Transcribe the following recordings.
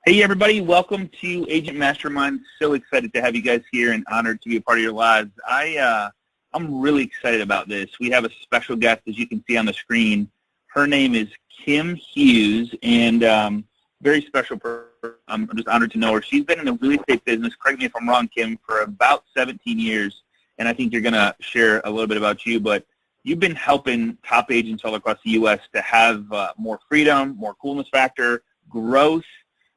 Hey everybody, welcome to Agent Mastermind. So excited to have you guys here and honored to be a part of your lives. I'm really excited about this. We have a special guest, as you can see on the screen. Her name is Kim Hughes, and very special person. I'm just honored to know her. She's been in the real estate business, correct me if I'm wrong, Kim, for about 17 years, and I think you're going to share a little bit about you, but you've been helping top agents all across the U.S. to have more freedom, more coolness factor, growth.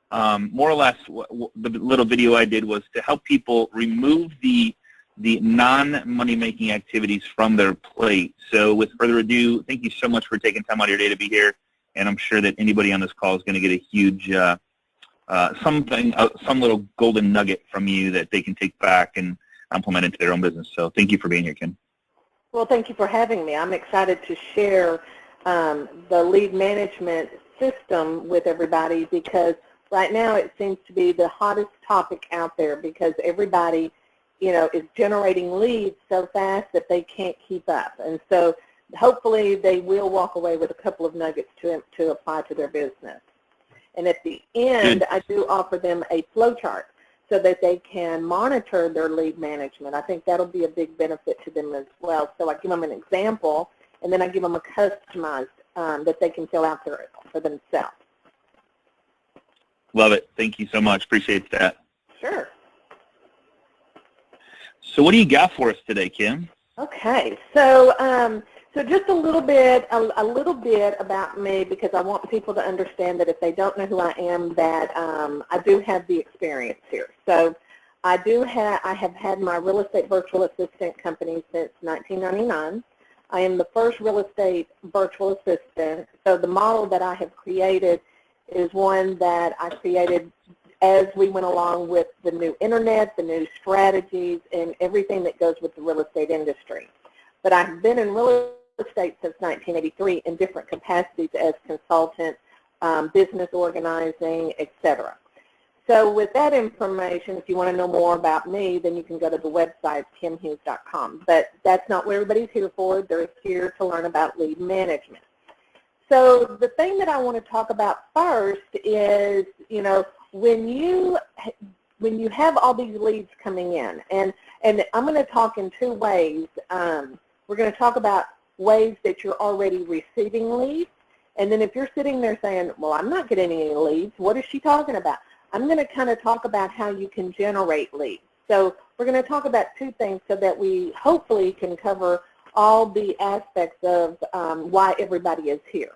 More or less, the little video I did was to help people remove the non-money-making activities from their plate. So with further ado, thank you so much for taking time out of your day to be here, and I'm sure that anybody on this call is going to get a huge some little golden nugget from you that they can take back and implement into their own business. So thank you for being here, Kim. Well, thank you for having me. I'm excited to share the lead management system with everybody because right now it seems to be the hottest topic out there because everybody, is generating leads so fast that they can't keep up. And so hopefully they will walk away with a couple of nuggets to apply to their business. And at the end, I do offer them a flow chart so that they can monitor their lead management. I think that'll be a big benefit to them as well. So I give them an example, and then I give them a customized that they can fill out for themselves. Love it. Thank you so much. Appreciate that. Sure. So what do you got for us today, Kim? Okay. So so just a little bit about me because I want people to understand that if they don't know who I am, that I do have the experience here. So I have had my real estate virtual assistant company since 1999. I am the first real estate virtual assistant. So the model that I have created is one that I created as we went along with the new internet, the new strategies, and everything that goes with the real estate industry. But I've been in real estate since 1983 in different capacities as consultant, business organizing, etc. So with that information, if you want to know more about me, then you can go to the website, kimhughes.com. But that's not what everybody's here for. They're here to learn about lead management. So the thing that I want to talk about first is, when you have all these leads coming in, and I'm going to talk in two ways. We're going to talk about ways that you're already receiving leads, and then if you're sitting there saying, well, I'm not getting any leads, what is she talking about? I'm going to kind of talk about how you can generate leads. So we're going to talk about two things so that we hopefully can cover all the aspects of why everybody is here.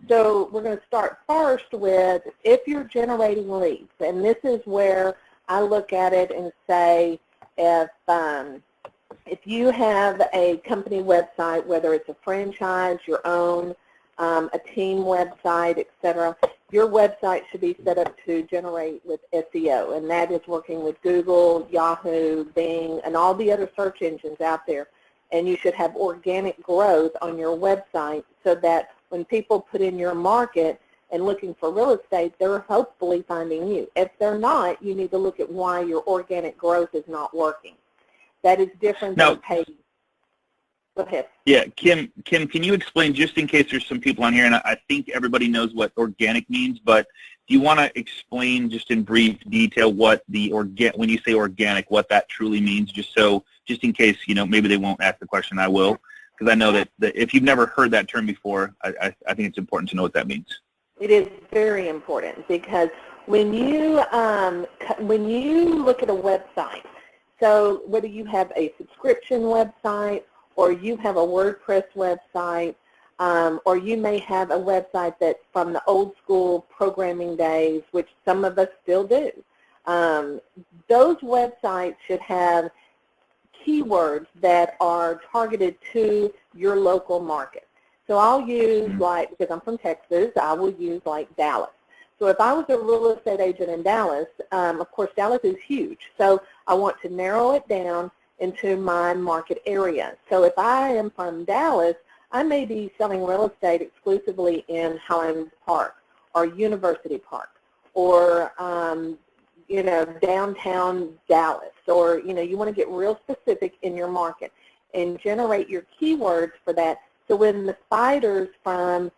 So we're going to start first with if you're generating leads, and this is where I look at it and say if you have a company website, whether it's a franchise, your own, a team website, etc., your website should be set up to generate with SEO, and that is working with Google, Yahoo, Bing, and all the other search engines out there. And you should have organic growth on your website so that when people put in your market and looking for real estate, they're hopefully finding you. If they're not, you need to look at why your organic growth is not working. That is different than paid. Go ahead. Yeah, Kim, can you explain, just in case there's some people on here, and I think everybody knows what organic means, but do you want to explain just in brief detail what when you say organic, what that truly means, just in case, maybe they won't ask the question, I will, because I know that if you've never heard that term before, I think it's important to know what that means. It is very important because when you look at a website, so whether you have a subscription website or you have a WordPress website, or you may have a website that's from the old school programming days, which some of us still do. Those websites should have keywords that are targeted to your local market. So I'll use, because I'm from Texas, I will use like Dallas. So if I was a real estate agent in Dallas, of course Dallas is huge, so I want to narrow it down into my market area. So if I am from Dallas, I may be selling real estate exclusively in Highland Park or University Park or downtown Dallas, or you want to get real specific in your market and generate your keywords for that. So when the spiders from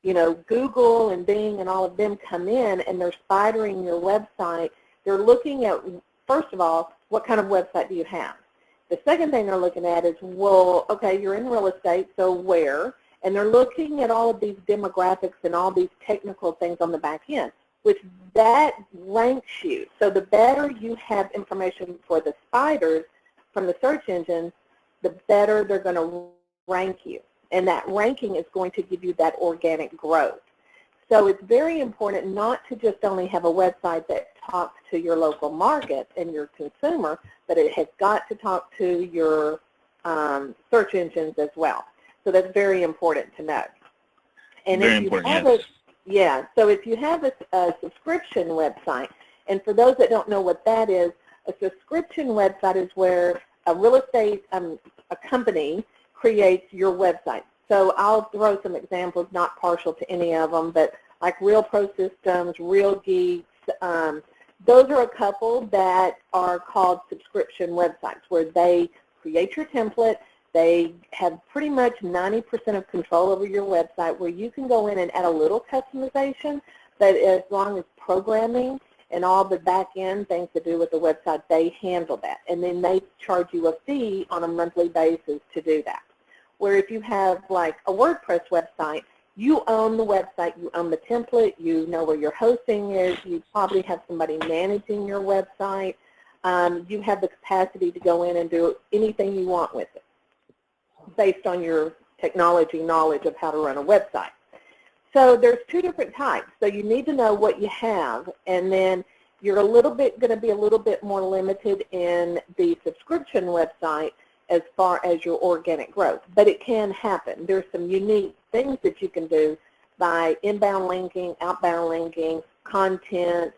you know, Google and Bing and all of them come in and they're spidering your website, they're looking at, first of all, what kind of website do you have? The second thing they're looking at is, well, okay, you're in real estate, so where? And they're looking at all of these demographics and all these technical things on the back end, which that ranks you. So the better you have information for the spiders from the search engine, the better they're going to rank you. And that ranking is going to give you that organic growth. So it's very important not to just only have a website that talks to your local market and your consumer, but it has got to talk to your search engines as well. So that's very important to know. And very if you important, have yes. yeah, so if you have a subscription website, and for those that don't know what that is, a subscription website is where a real estate, a company creates your website. So I'll throw some examples, not partial to any of them, but like Real Pro Systems, Real Geeks, those are a couple that are called subscription websites where they create your template. They have pretty much 90% of control over your website where you can go in and add a little customization, but as long as programming and all the back-end things to do with the website, they handle that. And then they charge you a fee on a monthly basis to do that. Where if you have like a WordPress website, you own the website, you own the template, you know where your hosting is, you probably have somebody managing your website, you have the capacity to go in and do anything you want with it based on your technology knowledge of how to run a website. So there's two different types. So you need to know what you have, and then you're going to be a little bit more limited in the subscription website as far as your organic growth. But it can happen. There's some unique things that you can do by inbound linking, outbound linking, content,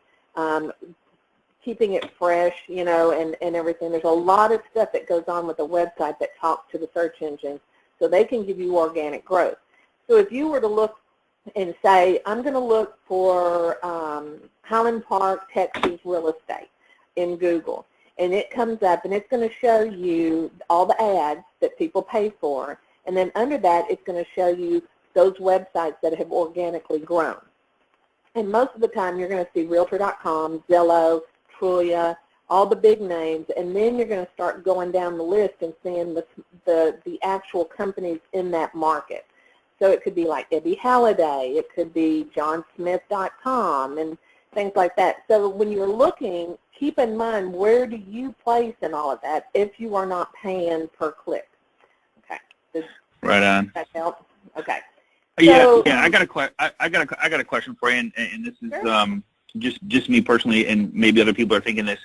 keeping it fresh, you know, and everything. There's a lot of stuff that goes on with a website that talks to the search engines so they can give you organic growth. So if you were to look and say, I'm going to look for Highland Park, Texas real estate in Google, and it comes up and it's going to show you all the ads that people pay for, and then under that it's going to show you those websites that have organically grown. And most of the time you're going to see Realtor.com, Zillow, Trulia, all the big names, and then you're going to start going down the list and seeing the actual companies in that market. So it could be like Ebby Halliday, it could be johnsmith.com and things like that. So when you're looking, keep in mind where do you place in all of that if you are not paying per click. Okay. Right on. Does that help? Okay. So, yeah. I got a question for you, and this is sure. Just me personally, and maybe other people are thinking this.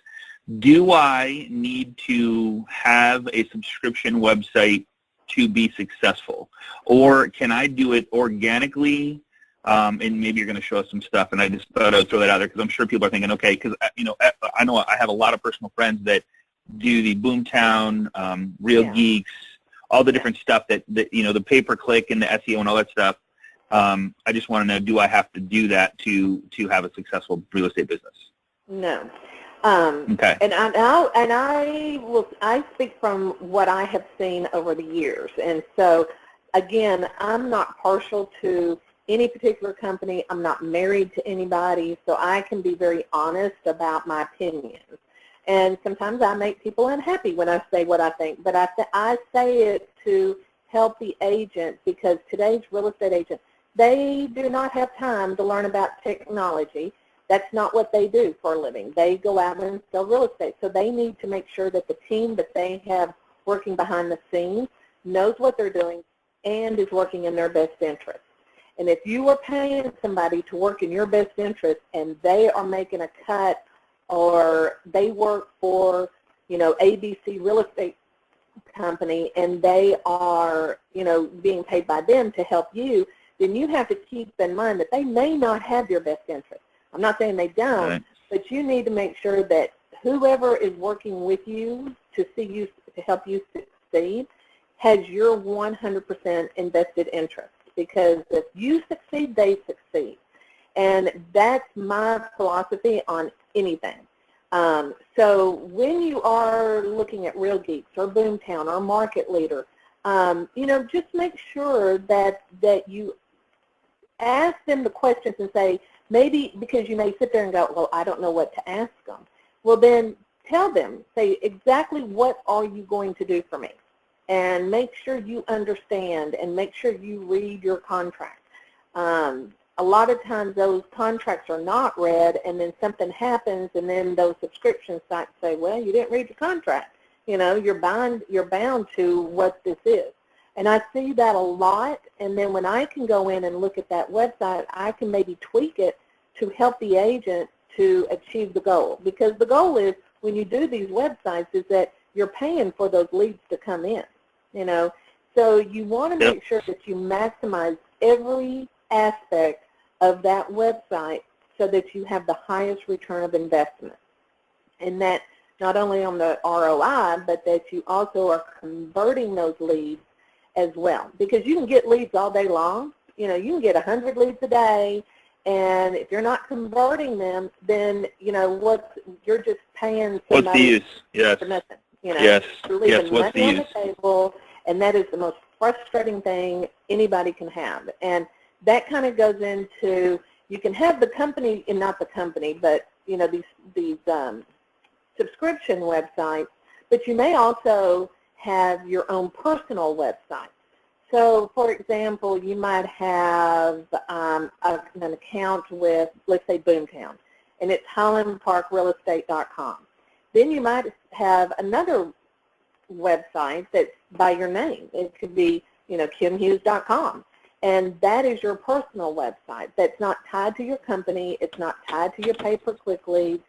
Do I need to have a subscription website to be successful, or can I do it organically? And maybe you're going to show us some stuff, and I just thought I would throw that out there because I'm sure people are thinking, okay, because I know I have a lot of personal friends that do the Boomtown, Real Geeks, all the different stuff that you know, the pay-per-click and the SEO and all that stuff. I just want to know, do I have to do that to have a successful real estate business? No. Okay. And I speak from what I have seen over the years. And so, again, I'm not partial to any particular company. I'm not married to anybody, so I can be very honest about my opinions. And sometimes I make people unhappy when I say what I think, but I say it to help the agent, because today's real estate agents, they do not have time to learn about technology. That's not what they do for a living. They go out and sell real estate. So they need to make sure that the team that they have working behind the scenes knows what they're doing and is working in their best interest. And if you are paying somebody to work in your best interest and they are making a cut, or they work for, you know, ABC Real Estate Company and they are, you know, being paid by them to help you, then you have to keep in mind that they may not have your best interest. I'm not saying they don't, right, but you need to make sure that whoever is working with you to help you succeed has your 100% invested interest, because if you succeed, they succeed. And that's my philosophy on anything. So when you are looking at Real Geeks or Boomtown or Market Leader, you know, just make sure that you ask them the questions and say, maybe because you may sit there and go, well, I don't know what to ask them. Well, then tell them, say exactly what are you going to do for me, and make sure you understand and make sure you read your contract. A lot of times those contracts are not read, and then something happens, and then those subscription sites say, well, you didn't read your contract. You know, you're bound to what this is. And I see that a lot, and then when I can go in and look at that website, I can maybe tweak it to help the agent to achieve the goal. Because the goal is, when you do these websites, is that you're paying for those leads to come in, you know. So you want to make sure that you maximize every aspect of that website so that you have the highest return of investment. And that not only on the ROI, but that you also are converting those leads as well. Because you can get leads all day long. You know, you can get 100 leads a day, and if you're not converting them, then, you know, you're just paying somebody what's the use? Yes. For nothing. You know, yes. You're leaving yes. What's money the on the table, and that is the most frustrating thing anybody can have. And that kind of goes into, you can have the company, and not the company, but, you know, these subscription websites, but you may also have your own personal website. So, for example, you might have an account with, let's say, Boomtown, and it's HighlandParkRealEstate.com. Then you might have another website that's by your name. It could be, you know, KimHughes.com. And that is your personal website that's not tied to your company. It's not tied to your pay-per-click leads,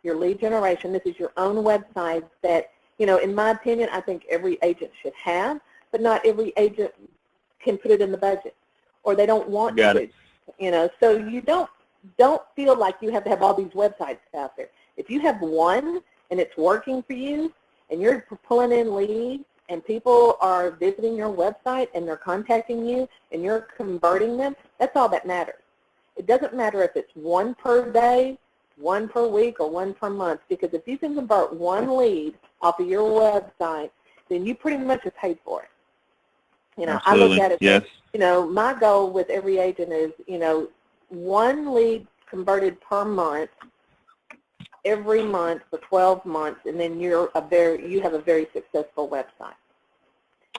your lead generation. This is your own website that, you know, in my opinion, I think every agent should have, but not every agent can put it in the budget, or they don't want to. You know, so you don't feel like you have to have all these websites out there. If you have one and it's working for you, and you're pulling in leads, and people are visiting your website and they're contacting you and you're converting them, that's all that matters. It doesn't matter if it's one per day, one per week, or one per month, because if you can convert one lead off of your website, then you pretty much have paid for it. You know, Absolutely. I look at it, yes. You know, my goal with every agent is, you know, one lead converted per month, every month for 12 months, and then you have a very successful website.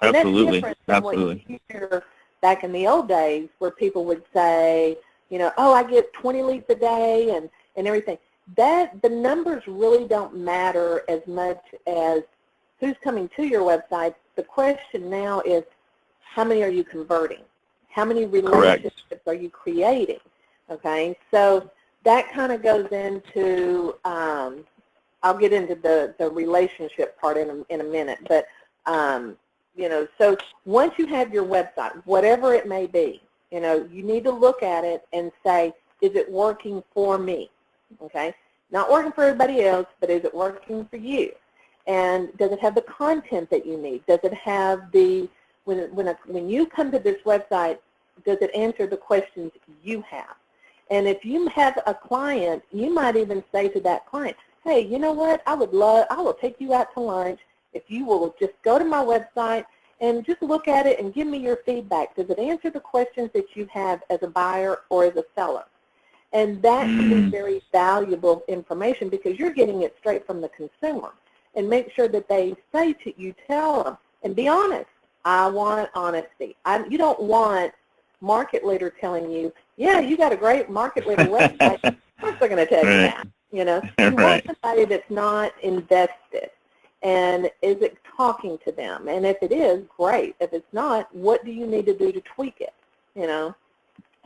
And Absolutely. That's different than what you hear back in the old days, where people would say, you know, oh, I get 20 leads a day and everything. The numbers really don't matter as much as who's coming to your website. The question now is, how many are you converting? How many relationships are you creating? Okay, so that kind of goes into, I'll get into the relationship part in a minute, but, you know, so once you have your website, whatever it may be, you know, you need to look at it and say, is it working for me? Okay, not working for everybody else, but is it working for you? And does it have the content that you need? Does it have the, when you come to this website, does it answer the questions you have? And if you have a client, you might even say to that client, hey, you know what, I will take you out to lunch if you will just go to my website and just look at it and give me your feedback. Does it answer the questions that you have as a buyer or as a seller? And that can be very valuable information, because you're getting it straight from the consumer. And make sure that they say to you, tell them, and be honest. I want honesty. You don't want market leader telling you, yeah, you got a great market leader website. Of course they're going to tell you that. You know, you want somebody that's not invested. And is it talking to them? And if it is, great. If it's not, what do you need to do to tweak it? You know.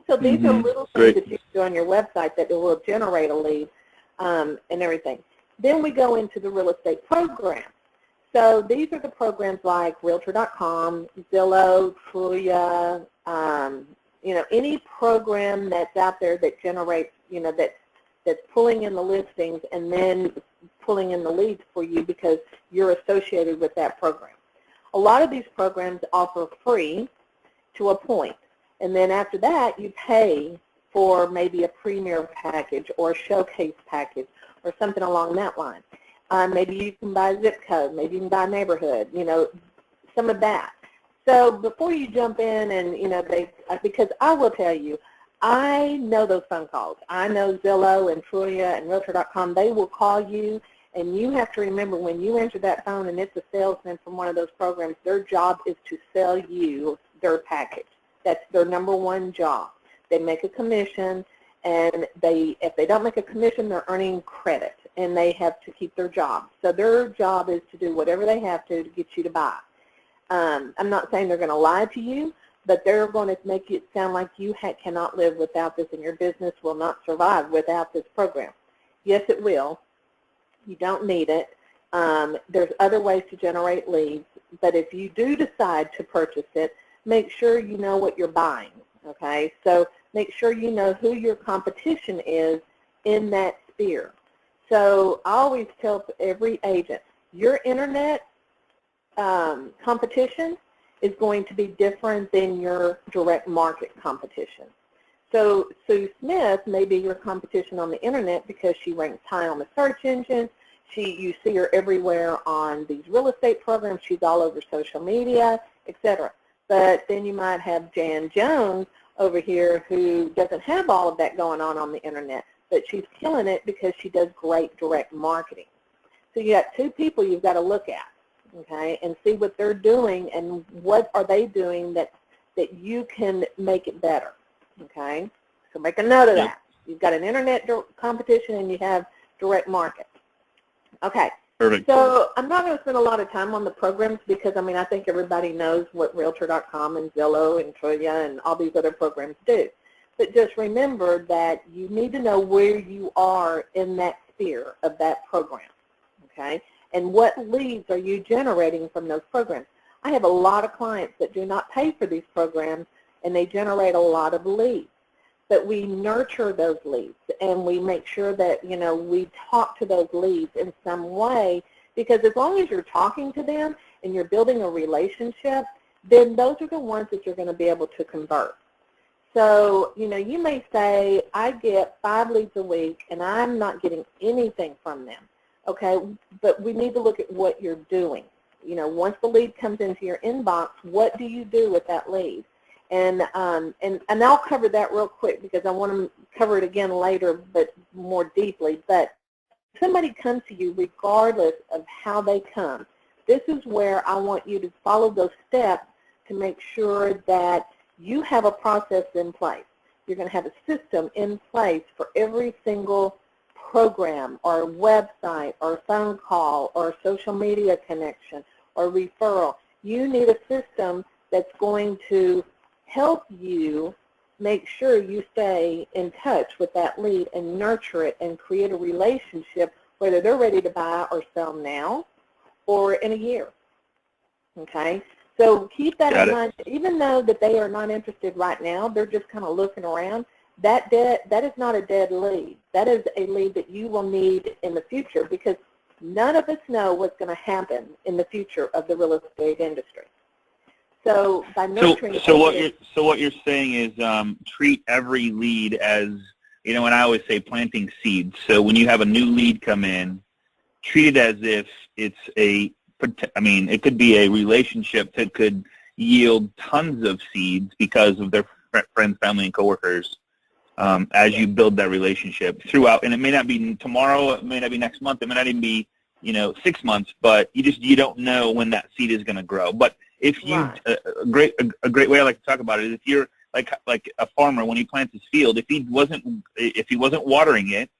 So these are little things that you can do on your website that will generate a lead and everything. Then we go into the real estate program. So these are the programs like Realtor.com, Zillow, Trulia, you know, any program that's out there that generates, you know, that's pulling in the listings and then pulling in the leads for you because you're associated with that program. A lot of these programs offer free to a point. And then after that, you pay for maybe a premier package or a showcase package or something along that line. Maybe you can buy a zip code. Maybe you can buy a neighborhood, you know, some of that. So before you jump in and, you know, because I will tell you, I know those phone calls. I know Zillow and Trulia and Realtor.com, they will call you, and you have to remember when you enter that phone and it's a salesman from one of those programs, their job is to sell you their package. That's their number one job. They make a commission, and if they don't make a commission, they're earning credit, and they have to keep their job. So their job is to do whatever they have to get you to buy. I'm not saying they're going to lie to you, but they're going to make it sound like you cannot live without this, and your business will not survive without this program. Yes, it will. You don't need it. There's other ways to generate leads, but if you do decide to purchase it, make sure you know what you're buying, okay? So make sure you know who your competition is in that sphere. So I always tell every agent, your internet competition is going to be different than your direct market competition. So Sue Smith may be your competition on the internet because she ranks high on the search engine. You see her everywhere on these real estate programs. She's all over social media, etc. But then you might have Jan Jones over here who doesn't have all of that going on the internet, but she's killing it because she does great direct marketing. So you got two people you've got to look at, okay, and see what they're doing and what are they doing that you can make it better, okay? So make a note of that. You've got an internet competition and you have direct market. Okay. Perfect. So I'm not going to spend a lot of time on the programs because, I mean, I think everybody knows what Realtor.com and Zillow and Trulia and all these other programs do. But just remember that you need to know where you are in that sphere of that program, okay? And what leads are you generating from those programs? I have a lot of clients that do not pay for these programs, and they generate a lot of leads. But we nurture those leads, and we make sure that, you know, we talk to those leads in some way, because as long as you're talking to them and you're building a relationship, then those are the ones that you're going to be able to convert. So, you know, you may say, I get 5 leads a week, and I'm not getting anything from them. Okay, but we need to look at what you're doing. You know, once the lead comes into your inbox, what do you do with that lead? And I'll cover that real quick because I want to cover it again later, but more deeply. But somebody comes to you regardless of how they come. This is where I want you to follow those steps to make sure that you have a process in place. You're going to have a system in place for every single program or website or phone call or social media connection or referral. You need a system that's going to help you make sure you stay in touch with that lead and nurture it and create a relationship, whether they're ready to buy or sell now or in a year. Okay? So keep that in mind. Even though that they are not interested right now, they're just kind of looking around, that is not a dead lead. That is a lead that you will need in the future because none of us know what's going to happen in the future of the real estate industry. So by nurturing so what you're saying is treat every lead as, you know, and I always say planting seeds. So when you have a new lead come in, treat it as if it's it could be a relationship that could yield tons of seeds because of their friends, family, and coworkers as you build that relationship throughout. And it may not be tomorrow, it may not be next month, it may not even be, you know, 6 months, but you don't know when that seed is going to grow. But if you, a great way I like to talk about it is if you're like a farmer when he plants his field, if he wasn't watering it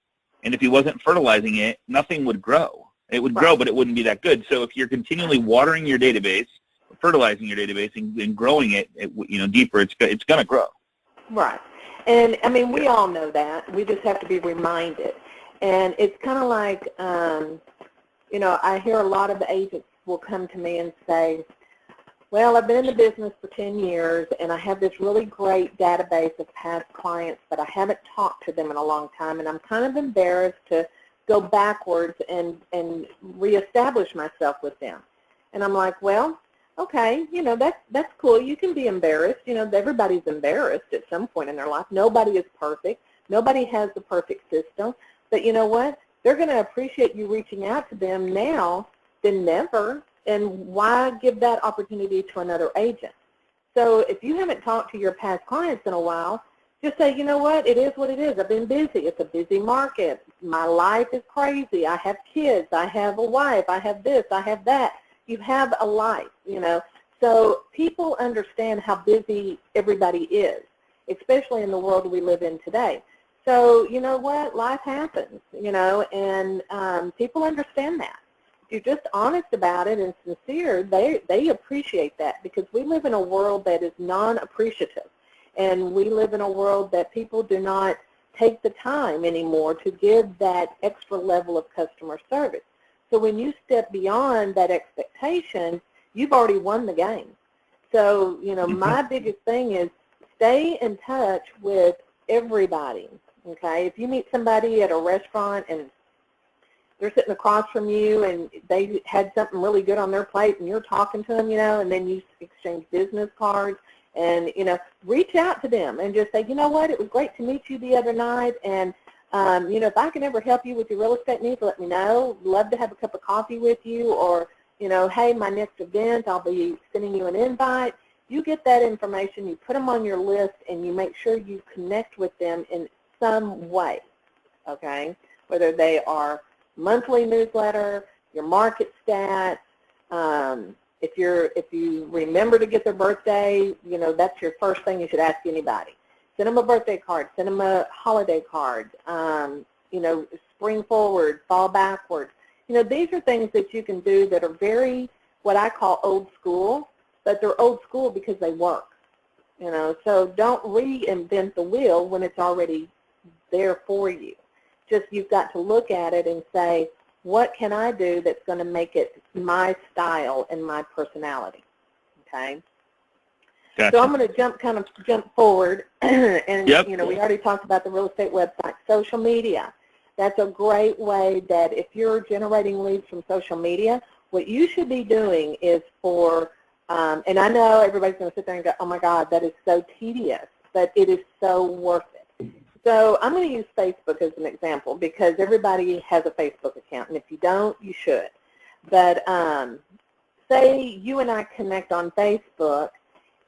and if he wasn't fertilizing it, nothing would grow. It would grow, but it wouldn't be that good. So if you're continually watering your database, fertilizing your database, and growing it, you know, deeper, it's going to grow. Right. And I mean, we all know that. We just have to be reminded. And it's kind of like, you know, I hear a lot of the agents will come to me and say, well, I've been in the business for 10 years, and I have this really great database of past clients, but I haven't talked to them in a long time, and I'm kind of embarrassed to go backwards and reestablish myself with them. And I'm like, well, okay, you know, that's cool. You can be embarrassed. You know, everybody's embarrassed at some point in their life. Nobody is perfect. Nobody has the perfect system. But you know what? They're going to appreciate you reaching out to them now than never. And why give that opportunity to another agent? So if you haven't talked to your past clients in a while, just say, you know what, it is what it is. I've been busy. It's a busy market. My life is crazy. I have kids. I have a wife. I have this. I have that. You have a life, you know. So people understand how busy everybody is, especially in the world we live in today. So, you know what, life happens, you know, and people understand that. If you're just honest about it and sincere, they appreciate that, because we live in a world that is non-appreciative, and we live in a world that people do not take the time anymore to give that extra level of customer service. So when you step beyond that expectation, you've already won the game. So, you know, my biggest thing is stay in touch with everybody, okay? If you meet somebody at a restaurant and they're sitting across from you and they had something really good on their plate and you're talking to them, you know, and then you exchange business cards and, you know, reach out to them and just say, you know what, it was great to meet you the other night, and, you know, if I can ever help you with your real estate needs, let me know. Love to have a cup of coffee with you, or, you know, hey, my next event, I'll be sending you an invite. You get that information, you put them on your list, and you make sure you connect with them in some way, okay, whether they are monthly newsletter, your market stats. If you remember to get their birthday, you know, that's your first thing you should ask anybody. Send them a birthday card. Send them a holiday card. You know, spring forward, fall backward. You know, these are things that you can do that are very, what I call old school, but they're old school because they work. You know, so don't reinvent the wheel when it's already there for you. Just, you've got to look at it and say, what can I do that's going to make it my style and my personality? Okay. Gotcha. So I'm going to jump forward, and you know, we already talked about the real estate website, social media. That's a great way that if you're generating leads from social media, what you should be doing is for, and I know everybody's going to sit there and go, oh my God, that is so tedious, but it is so worth it. So I'm going to use Facebook as an example, because everybody has a Facebook account, and if you don't, you should. But say you and I connect on Facebook,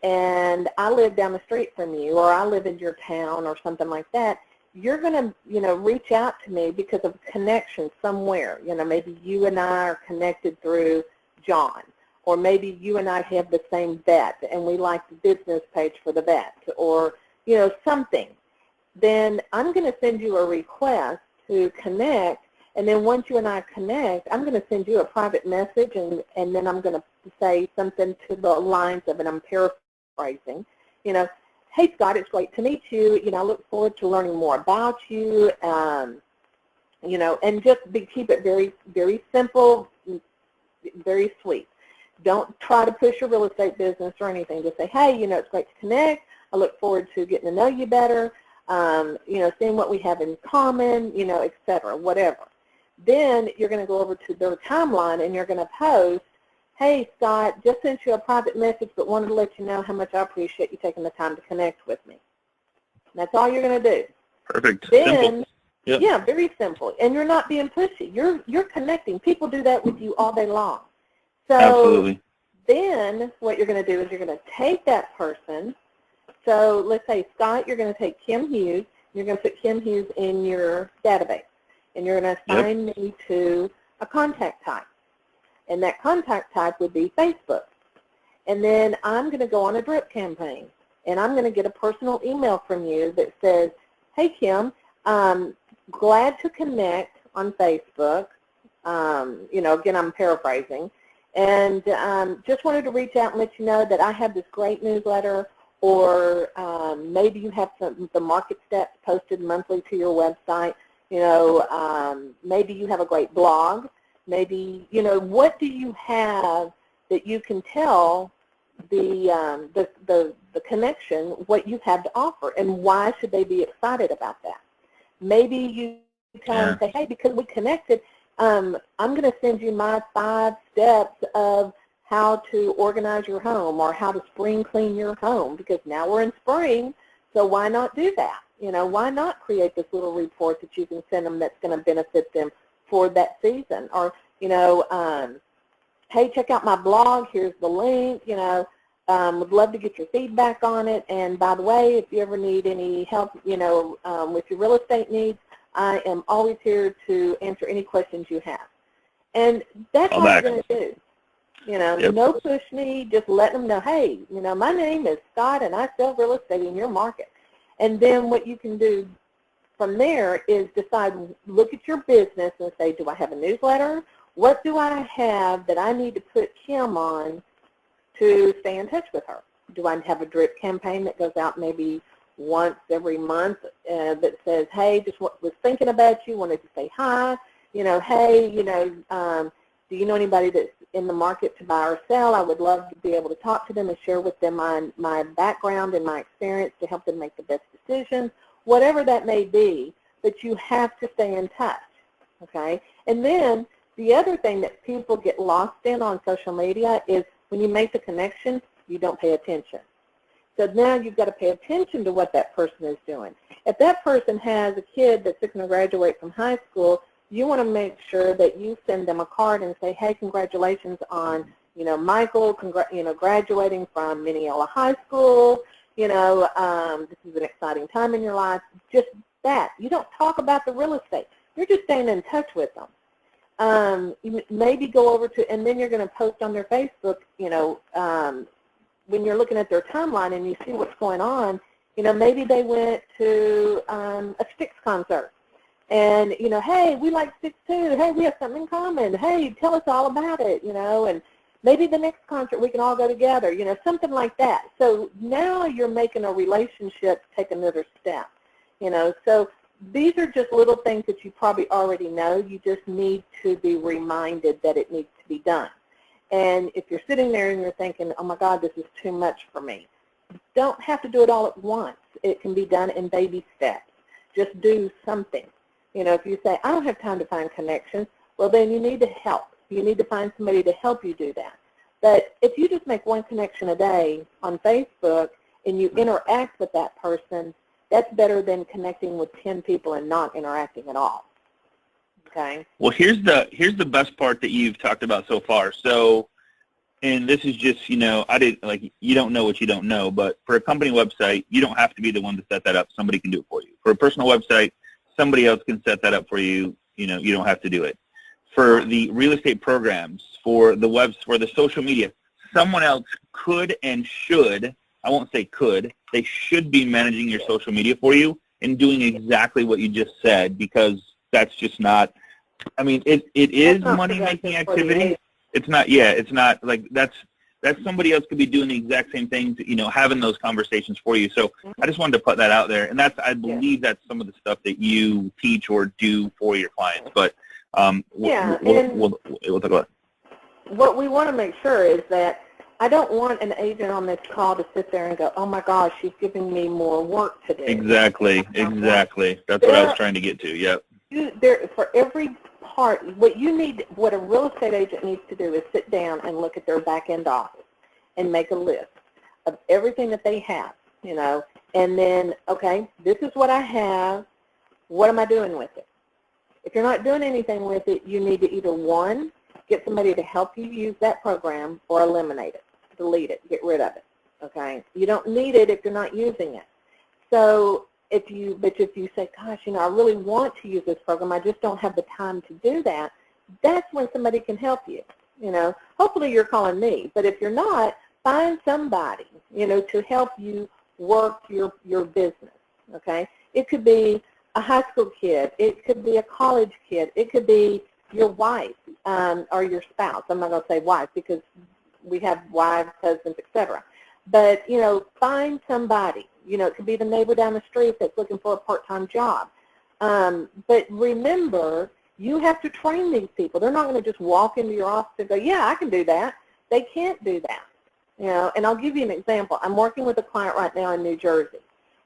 and I live down the street from you, or I live in your town or something like that, you're going to, you know, reach out to me because of a connection somewhere. You know, maybe you and I are connected through John, or maybe you and I have the same vet, and we like the business page for the vet, or, you know, something. Then I'm going to send you a request to connect, and then once you and I connect, I'm going to send you a private message, and then I'm going to say something to the lines of, and I'm paraphrasing, you know, hey, Scott, it's great to meet you. You know, I look forward to learning more about you, you know, and just keep it very, very simple, very sweet. Don't try to push your real estate business or anything. Just say, hey, you know, it's great to connect. I look forward to getting to know you better. You know, seeing what we have in common, you know, et cetera, whatever. Then you're going to go over to their timeline and you're going to post, hey, Scott, just sent you a private message, but wanted to let you know how much I appreciate you taking the time to connect with me. And that's all you're going to do. Perfect. Then, simple. Yep. Yeah, very simple. And you're not being pushy. You're connecting. People do that with you all day long. So Absolutely. Then what you're going to do is you're going to take that person. So let's say, Scott, you're going to take Kim Hughes. You're going to put Kim Hughes in your database, and you're going to assign me to a contact type. And that contact type would be Facebook. And then I'm going to go on a drip campaign, and I'm going to get a personal email from you that says, hey, Kim, glad to connect on Facebook. You know, again, I'm paraphrasing. And just wanted to reach out and let you know that I have this great newsletter, or maybe you have the market stats posted monthly to your website. You know, maybe you have a great blog. Maybe, you know, what do you have that you can tell the connection what you have to offer, and why should they be excited about that? Maybe you tell them, say, hey, because we connected, I'm going to send you my 5 steps of how to organize your home, or how to spring clean your home, because now we're in spring, so why not do that? You know, why not create this little report that you can send them that's going to benefit them for that season? Or, you know, hey, check out my blog, here's the link, you know, Would love to get your feedback on it. And by the way, if you ever need any help, with your real estate needs, I am always here to answer any questions you have. And that's all you're going to do. Yep. No push me, just let them know, hey, my name is Scott and I sell real estate in your market. And then what you can do from there is decide, look at your business and say, do I have a newsletter? What do I have that I need to put Kim on to stay in touch with her? Do I have a drip campaign that goes out maybe once every month that says, hey, just was thinking about you, wanted to say hi, hey, do you know anybody that's in the market to buy or sell? I would love to be able to talk to them and share with them my background and my experience to help them make the best decisions, whatever that may be, but you have to stay in touch, okay? And then the other thing that people get lost in on social media is when you make the connection, you don't pay attention. So now you've got to pay attention to what that person is doing. If that person has a kid that's going to graduate from high school, you want to make sure that you send them a card and say, hey, congratulations on, Michael, graduating from Mineola High School. This is an exciting time in your life. Just that. You don't talk about the real estate. You're just staying in touch with them. You maybe go over to, and then you're going to post on their Facebook, when you're looking at their timeline and you see what's going on, maybe they went to a Styx concert. And, hey, we like Styx too. Hey, we have something in common. Hey, tell us all about it, and maybe the next concert we can all go together, something like that. So now you're making a relationship take another step, So these are just little things that you probably already know. You just need to be reminded that it needs to be done. And if you're sitting there and you're thinking, oh, my God, this is too much for me, you don't have to do it all at once. It can be done in baby steps. Just do something. If you say, I don't have time to find connections, well, then you need to help. You need to find somebody to help you do that. But if you just make one connection a day on Facebook and you interact with that person, that's better than connecting with 10 people and not interacting at all. Okay? Well, here's the best part that you've talked about so far. So, and this is just, you don't know what you don't know, but for a company website, you don't have to be the one to set that up. Somebody can do it for you. For a personal website, somebody else can set that up for you. You don't have to do it. For the real estate programs, for the social media, someone else could and should, I won't say could, they should be managing your social media for you and doing exactly what you just said, because that's just not, it is money-making activity. It's not like that's somebody else could be doing the exact same things, having those conversations for you. So I just wanted to put that out there, and I believe that's some of the stuff that you teach or do for your clients. But we'll talk about it. What we want to make sure is that I don't want an agent on this call to sit there and go, oh my gosh, she's giving me more work to do. Exactly. That's what I was trying to get to. Yep. For every part, what a real estate agent needs to do is sit down and look at their back end office and make a list of everything that they have, and then, okay, this is what I have. What am I doing with it? If you're not doing anything with it, you need to either, one, get somebody to help you use that program, or eliminate it, delete it, get rid of it, okay? You don't need it if you're not using it. So if you say, gosh, I really want to use this program, I just don't have the time to do that, that's when somebody can help you, Hopefully you're calling me, but if you're not, find somebody, to help you work your business, okay? It could be a high school kid. It could be a college kid. It could be your wife or your spouse. I'm not going to say wife because we have wives, husbands, etc. But, find somebody. It could be the neighbor down the street that's looking for a part-time job. But remember, you have to train these people. They're not going to just walk into your office and go, yeah, I can do that. They can't do that. And I'll give you an example. I'm working with a client right now in New Jersey,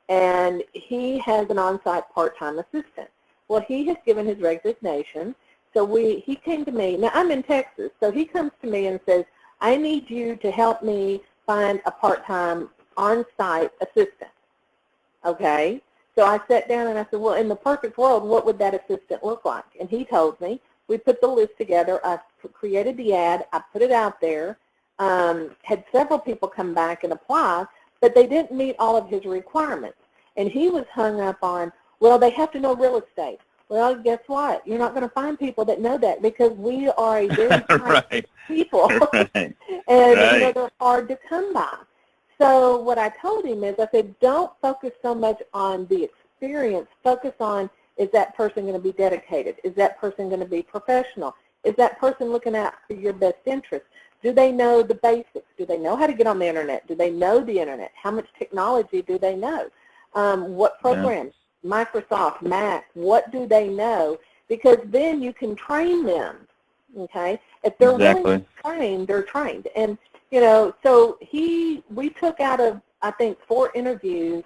and he has an on-site part-time assistant. Well, he has given his resignation, so he came to me. Now, I'm in Texas, so he comes to me and says, I need you to help me find a part-time on-site assistant. Okay? So I sat down and I said, well, in the perfect world, what would that assistant look like? And he told me. We put the list together. I created the ad. I put it out there. had several people come back and apply, but they didn't meet all of his requirements. And he was hung up on, well, they have to know real estate. Well, guess what? You're not going to find people that know that because we are a very right. people, right. and right. you know, they're hard to come by. So what I told him is, I said, don't focus so much on the experience. Focus on, is that person going to be dedicated? Is that person going to be professional? Is that person looking out for your best interest? Do they know the basics? Do they know how to get on the Internet? Do they know the Internet? How much technology do they know? What programs? Yeah. Microsoft, Mac, what do they know? Because then you can train them, okay? If they're willing to train, they're trained. And, you know, so we took out of, I think, 4 interviews,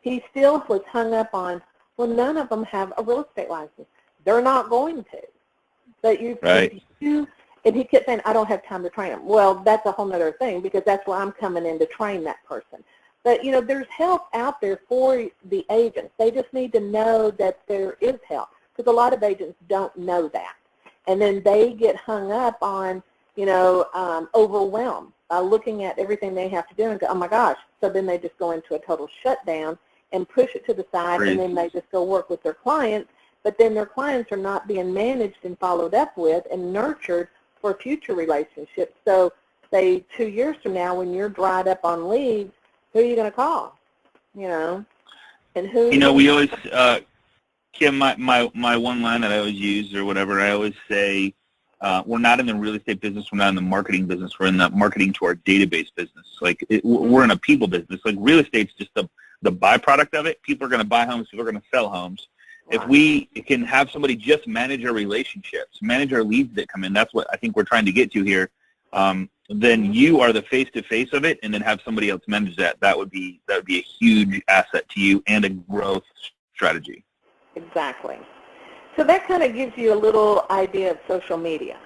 he still was hung up on, well, none of them have a real estate license. They're not going to. But and he kept saying, I don't have time to train them. Well, that's a whole other thing because that's where I'm coming in to train that person. But, you know, there's help out there for the agents. They just need to know that there is help because a lot of agents don't know that. And then they get hung up on, you know, overwhelmed, looking at everything they have to do and go, oh, my gosh. So then they just go into a total shutdown and push it to the side, and then they just go work with their clients. But then their clients are not being managed and followed up with and nurtured for future relationships. So say 2 years from now when you're dried up on leads, who are you going to call? You know, and who? You know, we always, Kim, my one line that I always use or whatever, I always say, we're not in the real estate business. We're not in the marketing business. We're in the marketing to our database business. Like we're in a people business. Like real estate's just the byproduct of it. People are going to buy homes. People are going to sell homes. If we can have somebody just manage our relationships, manage our leads that come in, that's what I think we're trying to get to here, then you are the face-to-face of it, and then have somebody else manage that. That would be a huge asset to you and a growth strategy. Exactly. So that kind of gives you a little idea of social media.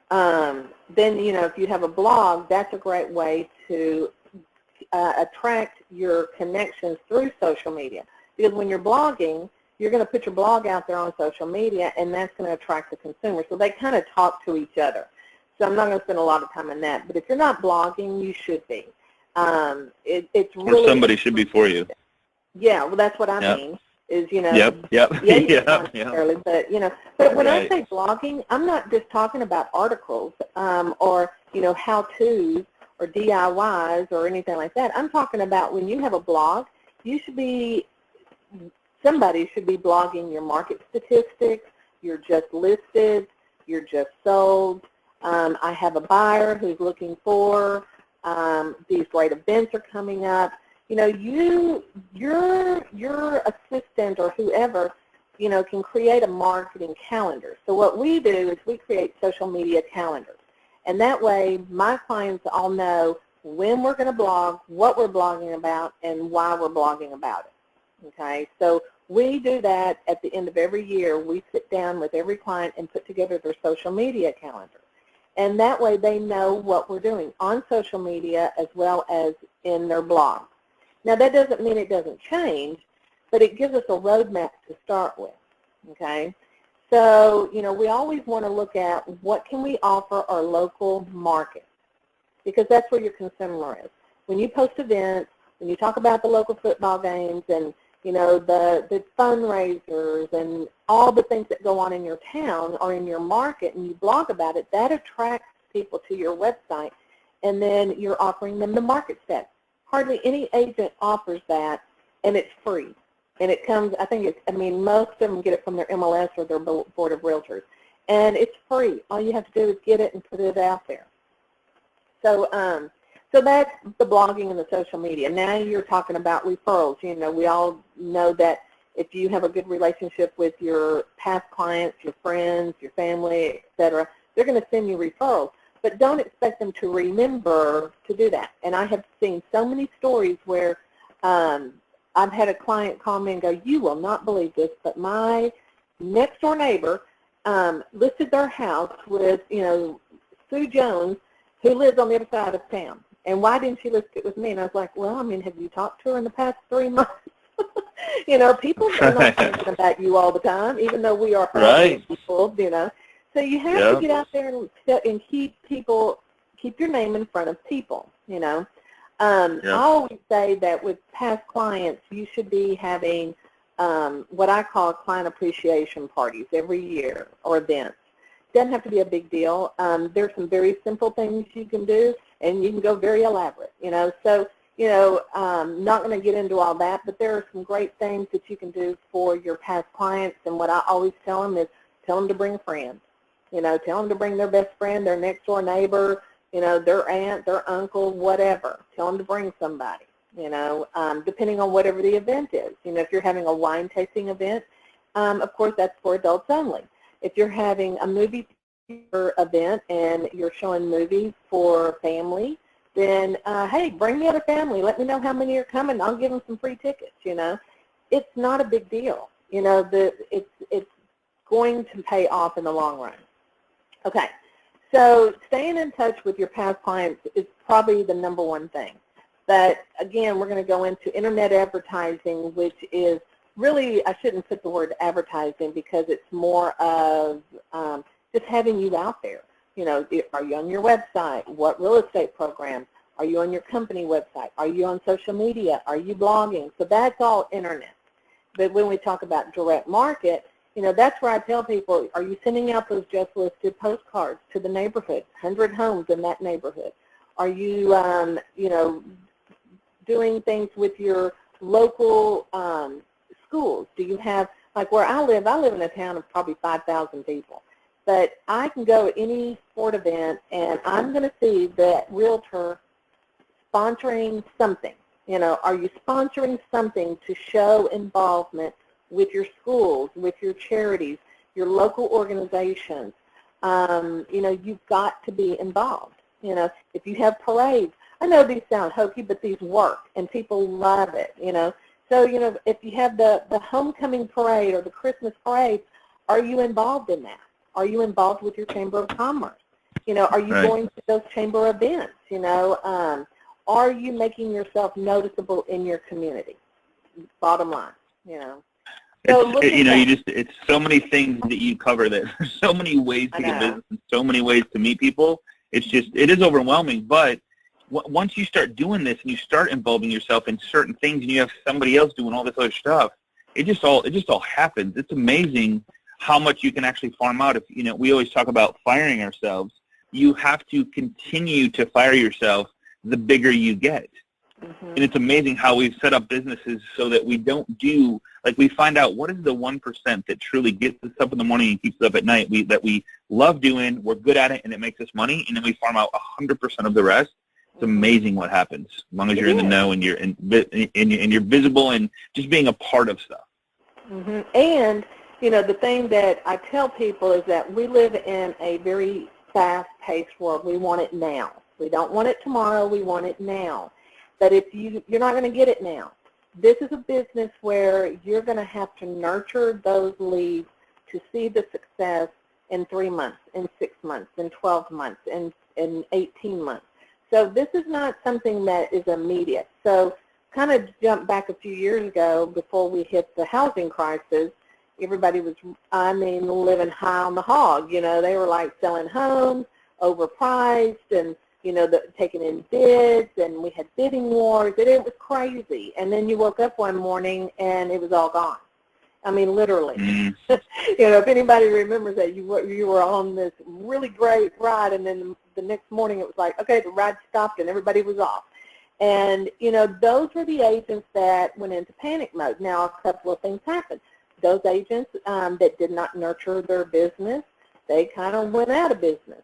Then, you know, if you have a blog, that's a great way to attract your connections through social media. Because when you're blogging, you're going to put your blog out there on social media, and that's going to attract the consumer. So they kind of talk to each other. So I'm not going to spend a lot of time on that. But if you're not blogging, you should be. It's really, or somebody should be for you. Yeah, well, that's what I mean. Is, you know, necessarily, but, you know, but when I say blogging, I'm not just talking about articles or, you know, how-tos or DIYs or anything like that. I'm talking about when you have a blog, somebody should be blogging your market statistics, you're just listed, you're just sold, I have a buyer who's looking for, these great events are coming up. You know, your assistant or whoever, you know, can create a marketing calendar. So what we do is we create social media calendars. And that way my clients all know when we're going to blog, what we're blogging about, and why we're blogging about it. Okay, so we do that at the end of every year. We sit down with every client and put together their social media calendar. And that way they know what we're doing on social media as well as in their blog. Now, that doesn't mean it doesn't change, but it gives us a roadmap to start with, okay? So, you know, we always want to look at what can we offer our local market, because that's where your consumer is. When you post events, when you talk about the local football games and, you know, the fundraisers and all the things that go on in your town or in your market, and you blog about it, that attracts people to your website, and then you're offering them the market stats. Hardly any agent offers that, and it's free. And it comes, most of them get it from their MLS or their Board of Realtors. And it's free. All you have to do is get it and put it out there. So so that's the blogging and the social media. Now you're talking about referrals. You know, we all know that if you have a good relationship with your past clients, your friends, your family, et cetera, they're going to send you referrals. But don't expect them to remember to do that. And I have seen so many stories where I've had a client call me and go, you will not believe this, but my next door neighbor listed their house with, you know, Sue Jones, who lives on the other side of town. And why didn't she list it with me? And I was like, well, I mean, have you talked to her in the past 3 months? You know, people are not thinking about you all the time, even though we are people, you know. So you have to get out there and keep people keep your name in front of people, you know. I always say that with past clients, you should be having what I call client appreciation parties every year, or events. Doesn't have to be a big deal. There's some very simple things you can do, and you can go very elaborate, you know. So, you know, not going to get into all that, but there are some great things that you can do for your past clients, and what I always tell them is tell them to bring friends. You know, tell them to bring their best friend, their next-door neighbor, you know, their aunt, their uncle, whatever. Tell them to bring somebody, you know, depending on whatever the event is. You know, if you're having a wine tasting event, of course, that's for adults only. If you're having a movie event and you're showing movies for family, then, hey, bring the other family. Let me know how many are coming. I'll give them some free tickets, you know. It's not a big deal. You know, it's going to pay off in the long run. Okay. So staying in touch with your past clients is probably the number one thing. But again, we're going to go into internet advertising, which is really, I shouldn't put the word advertising because it's more of just having you out there. You know, are you on your website? What real estate programs? Are you on your company website? Are you on social media? Are you blogging? So that's all internet. But when we talk about direct market, you know, that's where I tell people, are you sending out those just listed postcards to the neighborhood, 100 homes in that neighborhood? Are you, you know, doing things with your local schools? Do you have, like where I live in a town of probably 5,000 people. But I can go to any sport event, and I'm going to see that realtor sponsoring something. You know, are you sponsoring something to show involvement with your schools, with your charities, your local organizations? You know, you've got to be involved. You know, if you have parades, I know these sound hokey, but these work, and people love it, you know. So, you know, if you have the homecoming parade or the Christmas parade, are you involved in that? Are you involved with your Chamber of Commerce? You know, are you going to those chamber events? You know, are you making yourself noticeable in your community? Bottom line, you know. So you know, it's so many things that you cover that there's so many ways to get business and so many ways to meet people. It is overwhelming, but once you start doing this and you start involving yourself in certain things and you have somebody else doing all this other stuff, it just all happens. It's amazing how much you can actually farm out. If, you know, we always talk about firing ourselves. You have to continue to fire yourself the bigger you get. Mm-hmm. And it's amazing how we've set up businesses so that we don't do, like we find out what is the 1% that truly gets us up in the morning and keeps us up at night, that we love doing, we're good at it, and it makes us money, and then we farm out 100% of the rest. It's amazing what happens as long as you're in the know and you're visible and just being a part of stuff. Mm-hmm. And, you know, the thing that I tell people is that we live in a very fast-paced world. We want it now. We don't want it tomorrow. We want it now. But if you're not going to get it now. This is a business where you're going to have to nurture those leads to see the success in 3 months, in 6 months, in 12 months, in 18 months. So this is not something that is immediate. So kind of jump back a few years ago before we hit the housing crisis, everybody was, I mean, living high on the hog. You know, they were like selling homes, overpriced, and, you know, taking in bids, and we had bidding wars. It was crazy. And then you woke up one morning and it was all gone. I mean, literally. You know, if anybody remembers that, you were on this really great ride, and then the next morning it was like, okay, the ride stopped and everybody was off. And, you know, those were the agents that went into panic mode. Now, a couple of things happened. Those agents that did not nurture their business, they kind of went out of business.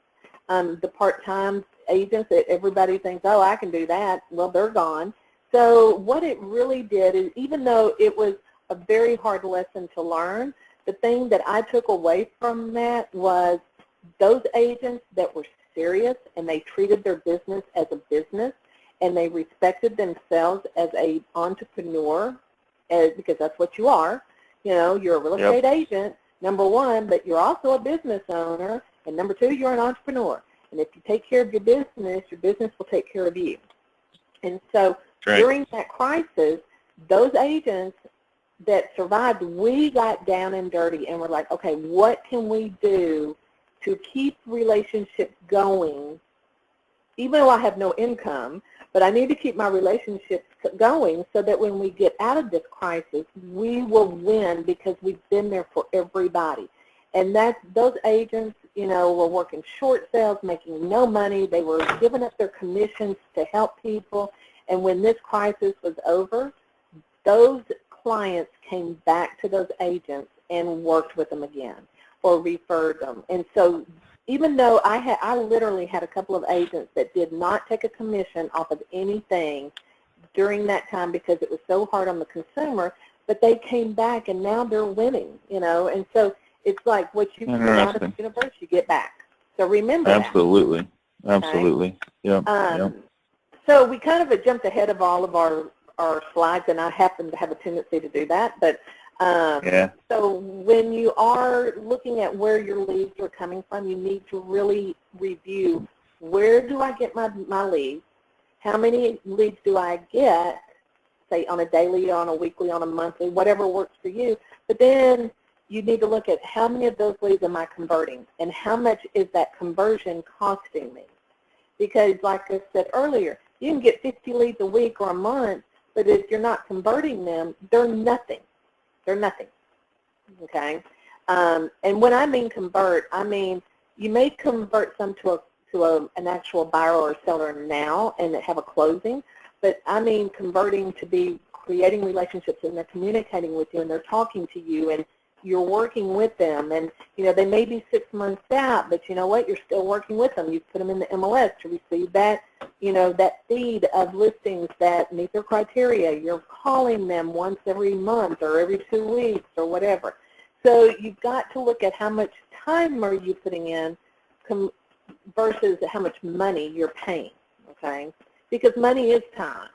The part-time agents that everybody thinks, oh, I can do that, well, they're gone. So what it really did is, even though it was a very hard lesson to learn, the thing that I took away from that was those agents that were serious and they treated their business as a business and they respected themselves as an entrepreneur, because that's what you are. You know, you're a real estate agent, number one, but you're also a business owner, and number two, you're an entrepreneur. And if you take care of your business will take care of you. And so during that crisis, those agents that survived, we got down and dirty and we're like, okay, what can we do to keep relationships going even though I have no income, but I need to keep my relationships going so that when we get out of this crisis, we will win because we've been there for everybody. And those agents, you know, were working short sales, making no money. They were giving up their commissions to help people. And when this crisis was over, those clients came back to those agents and worked with them again or referred them. And so even though I literally had a couple of agents that did not take a commission off of anything during that time because it was so hard on the consumer, but they came back and now they're winning, you know. And so it's like what you get out of the universe, you get back. So remember Absolutely. that. Absolutely. Okay? Yep. So we kind of jumped ahead of all of our slides, and I happen to have a tendency to do that. But so when you are looking at where your leads are coming from, you need to really review, where do I get my leads? How many leads do I get, say on a daily, on a weekly, on a monthly, whatever works for you. But then you need to look at how many of those leads am I converting, and how much is that conversion costing me? Because like I said earlier, you can get 50 leads a week or a month, but if you're not converting them, they're nothing. They're nothing, okay? And when I mean convert, I mean you may convert some to an actual buyer or seller now and have a closing, but I mean converting to be creating relationships, and they're communicating with you and they're talking to you and you're working with them, and you know they may be 6 months out, but you know what, you're still working with them. You put them in the MLS to receive that, you know, that feed of listings that meet their criteria. You're calling them once every month or every 2 weeks or whatever. So you've got to look at how much time are you putting in versus how much money you're paying, okay? Because money is time,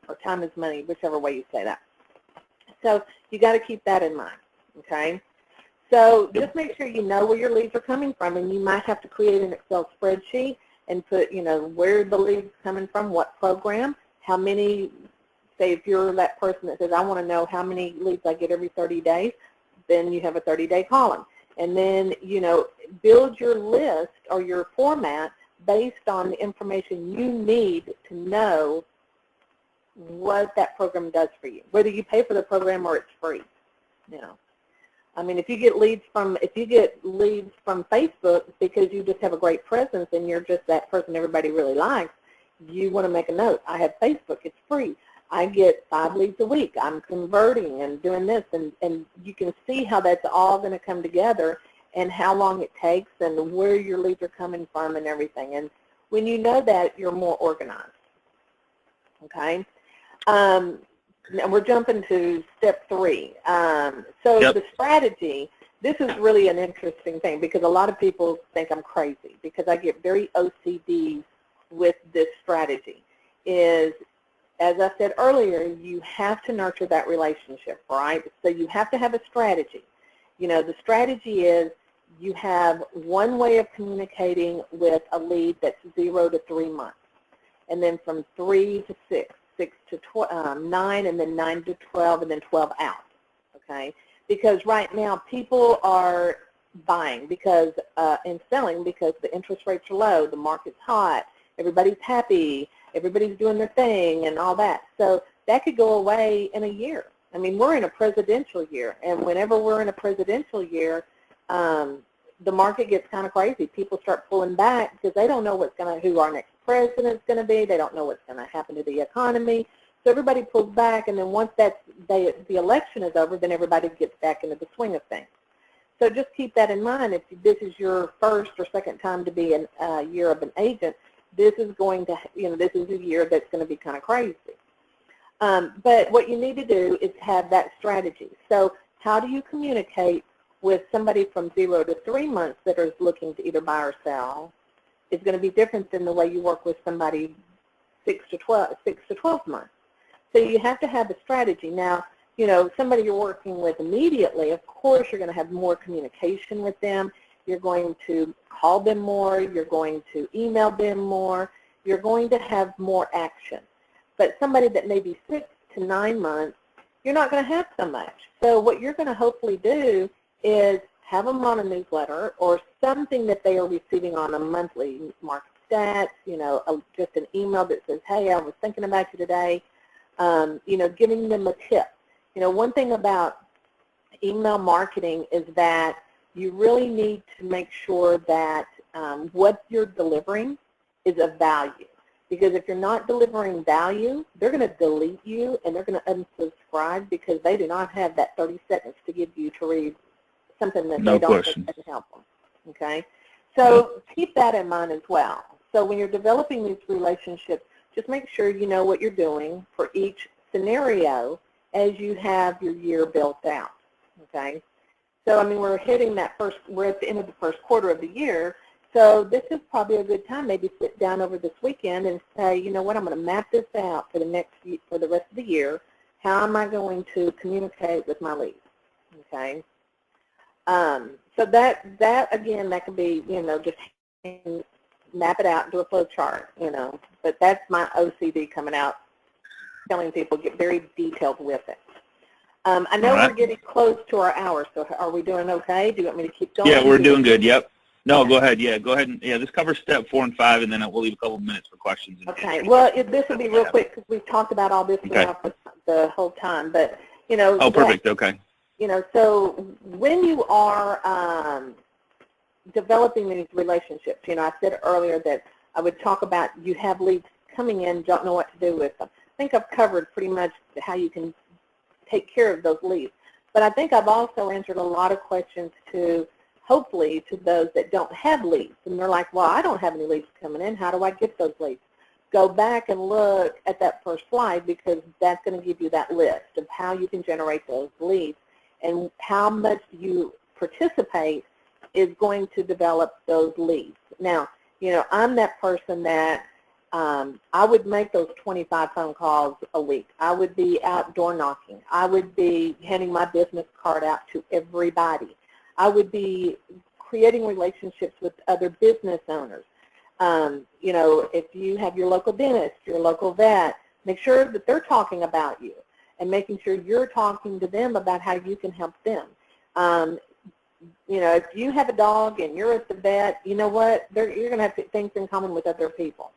or time is money, whichever way you say that. So you got to keep that in mind. Okay, so just make sure you know where your leads are coming from, and you might have to create an Excel spreadsheet and put, you know, where the leads coming from, what program, how many, say if you're that person that says, I want to know how many leads I get every 30 days, then you have a 30-day column. And then, you know, build your list or your format based on the information you need to know what that program does for you, whether you pay for the program or it's free, you know. I mean, if you get leads from Facebook because you just have a great presence and you're just that person everybody really likes, you want to make a note. I have Facebook. It's free. I get 5 leads a week. I'm converting and doing this, and you can see how that's all going to come together and how long it takes and where your leads are coming from and everything. And when you know that, you're more organized. Okay? Now we're jumping to step 3. The strategy, this is really an interesting thing because a lot of people think I'm crazy because I get very OCD with this strategy. Is, as I said earlier, you have to nurture that relationship, right? So you have to have a strategy. You know, the strategy is you have one way of communicating with a lead that's 0 to 3 months, and then from 3 to 6. 6 to 9, and then 9 to 12, and then 12 out, okay? Because right now people are buying because and selling because the interest rates are low, the market's hot, everybody's happy, everybody's doing their thing and all that. So that could go away in a year. I mean, we're in a presidential year, and whenever we're in a presidential year, the market gets kind of crazy. People start pulling back because they don't know who our next president's going to be. They don't know what's going to happen to the economy. So everybody pulls back, and then once the election is over, then everybody gets back into the swing of things. So just keep that in mind. If this is your first or second time to be a year of an agent, this is going to, you know, this is a year that's going to be kind of crazy. But what you need to do is have that strategy. So how do you communicate with somebody from 0 to 3 months that is looking to either buy or sell? Is going to be different than the way you work with somebody 6 to 12 months. So you have to have a strategy. Now, you know, somebody you're working with immediately, of course you're going to have more communication with them. You're going to call them more. You're going to email them more. You're going to have more action. But somebody that may be 6 to 9 months, you're not going to have so much. So what you're going to hopefully do is have them on a newsletter or something that they are receiving on a monthly market stats, you know, just an email that says, hey, I was thinking about you today, you know, giving them a tip. You know, one thing about email marketing is that you really need to make sure that what you're delivering is of value. Because if you're not delivering value, they're going to delete you and they're going to unsubscribe because they do not have that 30 seconds to give you to read something that they don't think can help them. Okay? So keep that in mind as well. So when you're developing these relationships, just make sure you know what you're doing for each scenario as you have your year built out. Okay? So, I mean, we're hitting that we're at the end of the first quarter of the year. So this is probably a good time, maybe sit down over this weekend and say, you know what, I'm going to map this out for the rest of the year. How am I going to communicate with my leads? Okay. So that again, that could be, you know, just map it out, do a flow chart, you know. But that's my OCD coming out, telling people get very detailed with it. I know we're getting close to our hour, so are we doing okay? Do you want me to keep going? Yeah, we're doing good. Yep. No, go ahead. Yeah, go ahead. This covers step 4 and 5, and then we'll leave a couple of minutes for questions. Okay. Well, this will be real quick because we've talked about all this now for the whole time. But, you know. Oh, perfect. Okay. You know, so when you are developing these relationships, you know, I said earlier that I would talk about you have leads coming in, don't know what to do with them. I think I've covered pretty much how you can take care of those leads. But I think I've also answered a lot of questions hopefully to those that don't have leads. And they're like, well, I don't have any leads coming in. How do I get those leads? Go back and look at that first slide because that's going to give you that list of how you can generate those leads and how much you participate is going to develop those leads. Now, you know, I'm that person that I would make those 25 phone calls a week. I would be outdoor knocking. I would be handing my business card out to everybody. I would be creating relationships with other business owners. You know, if you have your local dentist, your local vet, make sure that they're talking about you and making sure you're talking to them about how you can help them. You know, if you have a dog and you're at the vet, you know what, you're going to have things in common with other people.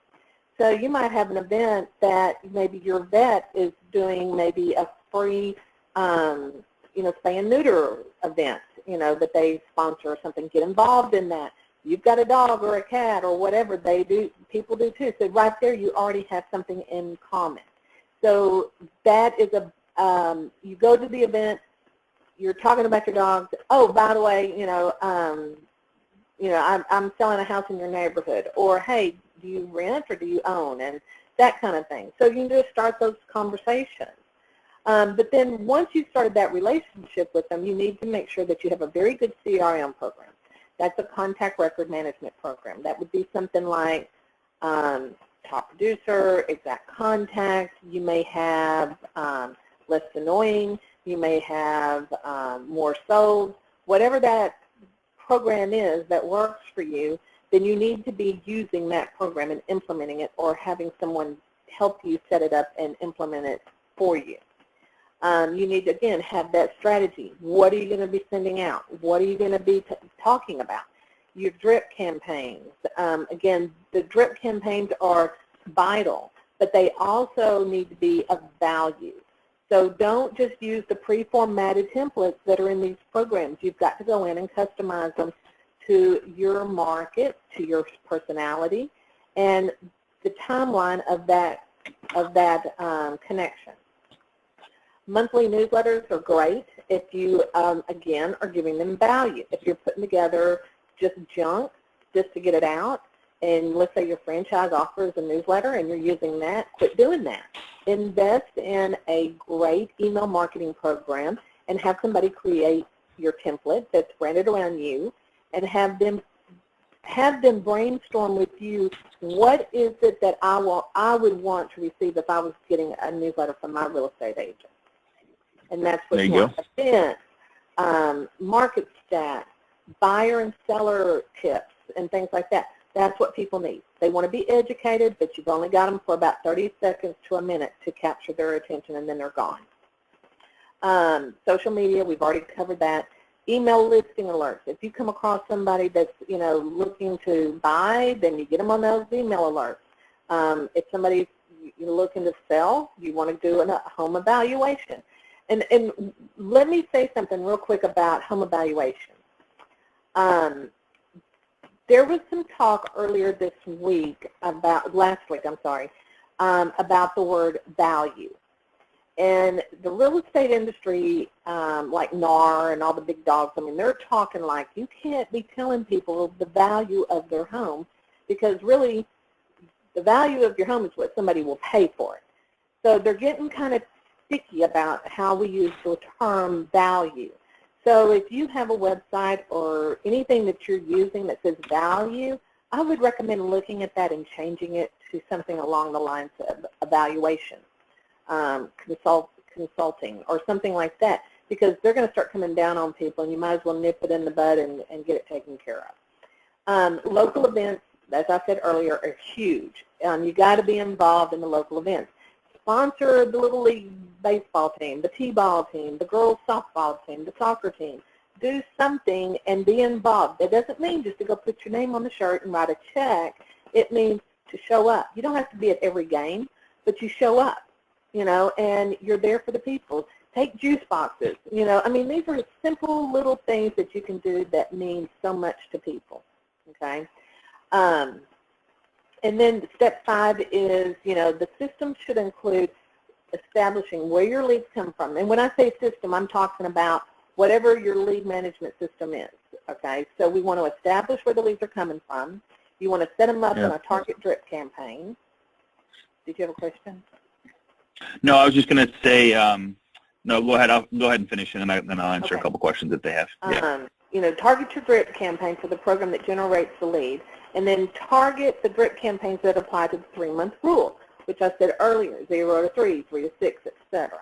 So you might have an event that maybe your vet is doing maybe a free, you know, spay and neuter event, you know, that they sponsor or something. Get involved in that. You've got a dog or a cat or whatever they do, people do too. So right there you already have something in common. So that is you go to the event, you're talking about your dogs. Oh, by the way, you know, I'm selling a house in your neighborhood. Or, hey, do you rent or do you own? And that kind of thing. So you can just start those conversations. But then once you started that relationship with them, you need to make sure that you have a very good CRM program. That's a contact record management program. That would be something like Top Producer, Exact Contact. You may have Less Annoying. You may have More Sold. Whatever that program is that works for you, then you need to be using that program and implementing it or having someone help you set it up and implement it for you. You need to, again, have that strategy. What are you going to be sending out? What are you going to be talking about? Your drip campaigns. Again, the drip campaigns are vital, but they also need to be of value. So don't just use the pre-formatted templates that are in these programs. You've got to go in and customize them to your market, to your personality, and the timeline of that connection. Monthly newsletters are great if you, again, are giving them value. If you're putting together just junk just to get it out, and let's say your franchise offers a newsletter and you're using that, quit doing that. Invest in a great email marketing program and have somebody create your template that's branded around you and have them brainstorm with you, what is it that I would want to receive if I was getting a newsletter from my real estate agent. And that's what you want. Events, market stats, buyer and seller tips, and things like that. That's what people need. They want to be educated, but you've only got them for about 30 seconds to a minute to capture their attention, and then they're gone. Social media, we've already covered that. email listing alerts. If you come across somebody that's, looking to buy, then you get them on those email alerts. If somebody's you're looking to sell, you want to do a home evaluation. And let me say something real quick about home evaluation. There was some talk earlier this week last week, about the word value. And the real estate industry, like NAR and all the big dogs, they're talking like you can't be telling people the value of their home, because really the value of your home is what somebody will pay for it. So they're getting kind of sticky about how we use the term value. So if you have a website or anything that you're using that says value, I would recommend looking at that and changing it to something along the lines of evaluation, consulting, or something like that, because they're going to start coming down on people, and you might as well nip it in the bud and get it taken care of. Local events, as I said earlier, are huge. You got to be involved in the local events. Sponsor the Little League baseball team, the T-ball team, the girls softball team, the soccer team. Do something and be involved. That doesn't mean just to go put your name on the shirt and write a check. It means to show up. You don't have to be at every game, but you show up, and you're there for the people. Take juice boxes. These are simple little things that you can do that mean so much to people, okay? And then step 5 is, the system should include establishing where your leads come from. And when I say system, I'm talking about whatever your lead management system is, okay? So we want to establish where the leads are coming from. You want to set them up on a target drip campaign. Did you have a question? No, I was just going to say, no, go ahead. I'll go ahead and finish, and then I'll answer a couple questions that they have. Target your drip campaign for the program that generates the lead, and then target the drip campaigns that apply to the 3-month rule, which I said earlier, 0 to 3, 3 to 6, etc.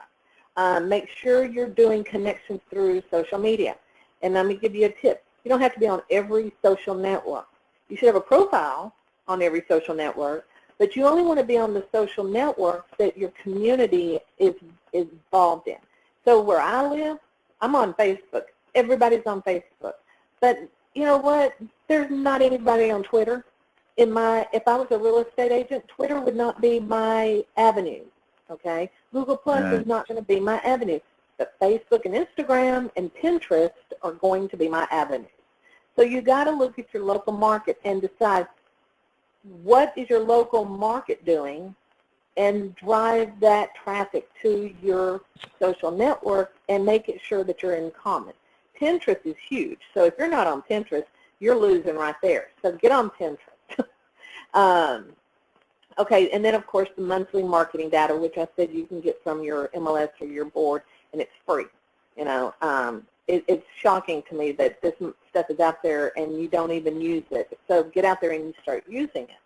Make sure you're doing connections through social media. And let me give you a tip. You don't have to be on every social network. You should have a profile on every social network, but you only want to be on the social networks that your community is involved in. So where I live, I'm on Facebook. Everybody's on Facebook. But you know what? There's not anybody on Twitter. If I was a real estate agent, Twitter would not be my avenue, okay? Google Plus is not going to be my avenue. But Facebook and Instagram and Pinterest are going to be my avenue. So you got to look at your local market and decide what is your local market doing and drive that traffic to your social network and make it sure that you're in common. Pinterest is huge. So if you're not on Pinterest, you're losing right there. So get on Pinterest. Okay, and then, of course, the monthly marketing data, which I said you can get from your MLS or your board, and it's free. It's shocking to me that this stuff is out there and you don't even use it. So get out there and you start using it.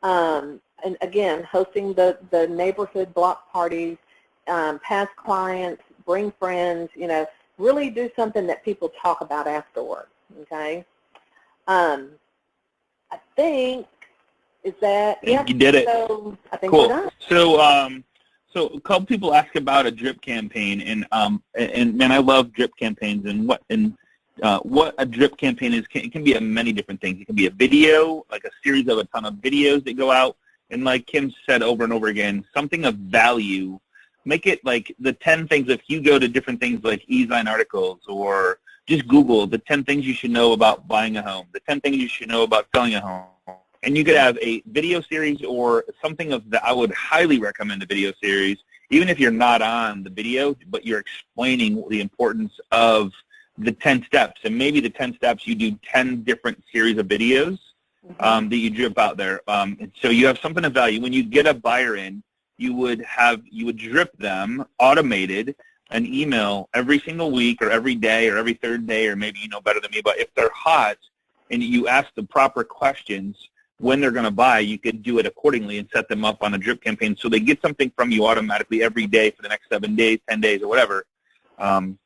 And, again, hosting the neighborhood block parties, past clients, bring friends, really do something that people talk about afterward, okay? I think, is that, yeah. You did it. So I think cool. We're done. So a couple people ask about a drip campaign, and man, I love drip campaigns, and what a drip campaign is. It can be many different things. It can be a video, like a series of a ton of videos that go out, and like Kim said over and over again, something of value. Make it like the 10 things. If you go to different things like eZine articles, or just Google the 10 things you should know about buying a home, the 10 things you should know about selling a home. And you could have a video series or something of that. I would highly recommend a video series, even if you're not on the video, but you're explaining the importance of the 10 steps. And maybe the 10 steps, you do 10 different series of videos that you drip out there. So you have something of value. When you get a buyer in, you would drip them automated an email every single week or every day or every third day, or maybe you know better than me, but if they're hot and you ask the proper questions when they're going to buy, you could do it accordingly and set them up on a drip campaign so they get something from you automatically every day for the next 7 days, 10 days, or whatever. And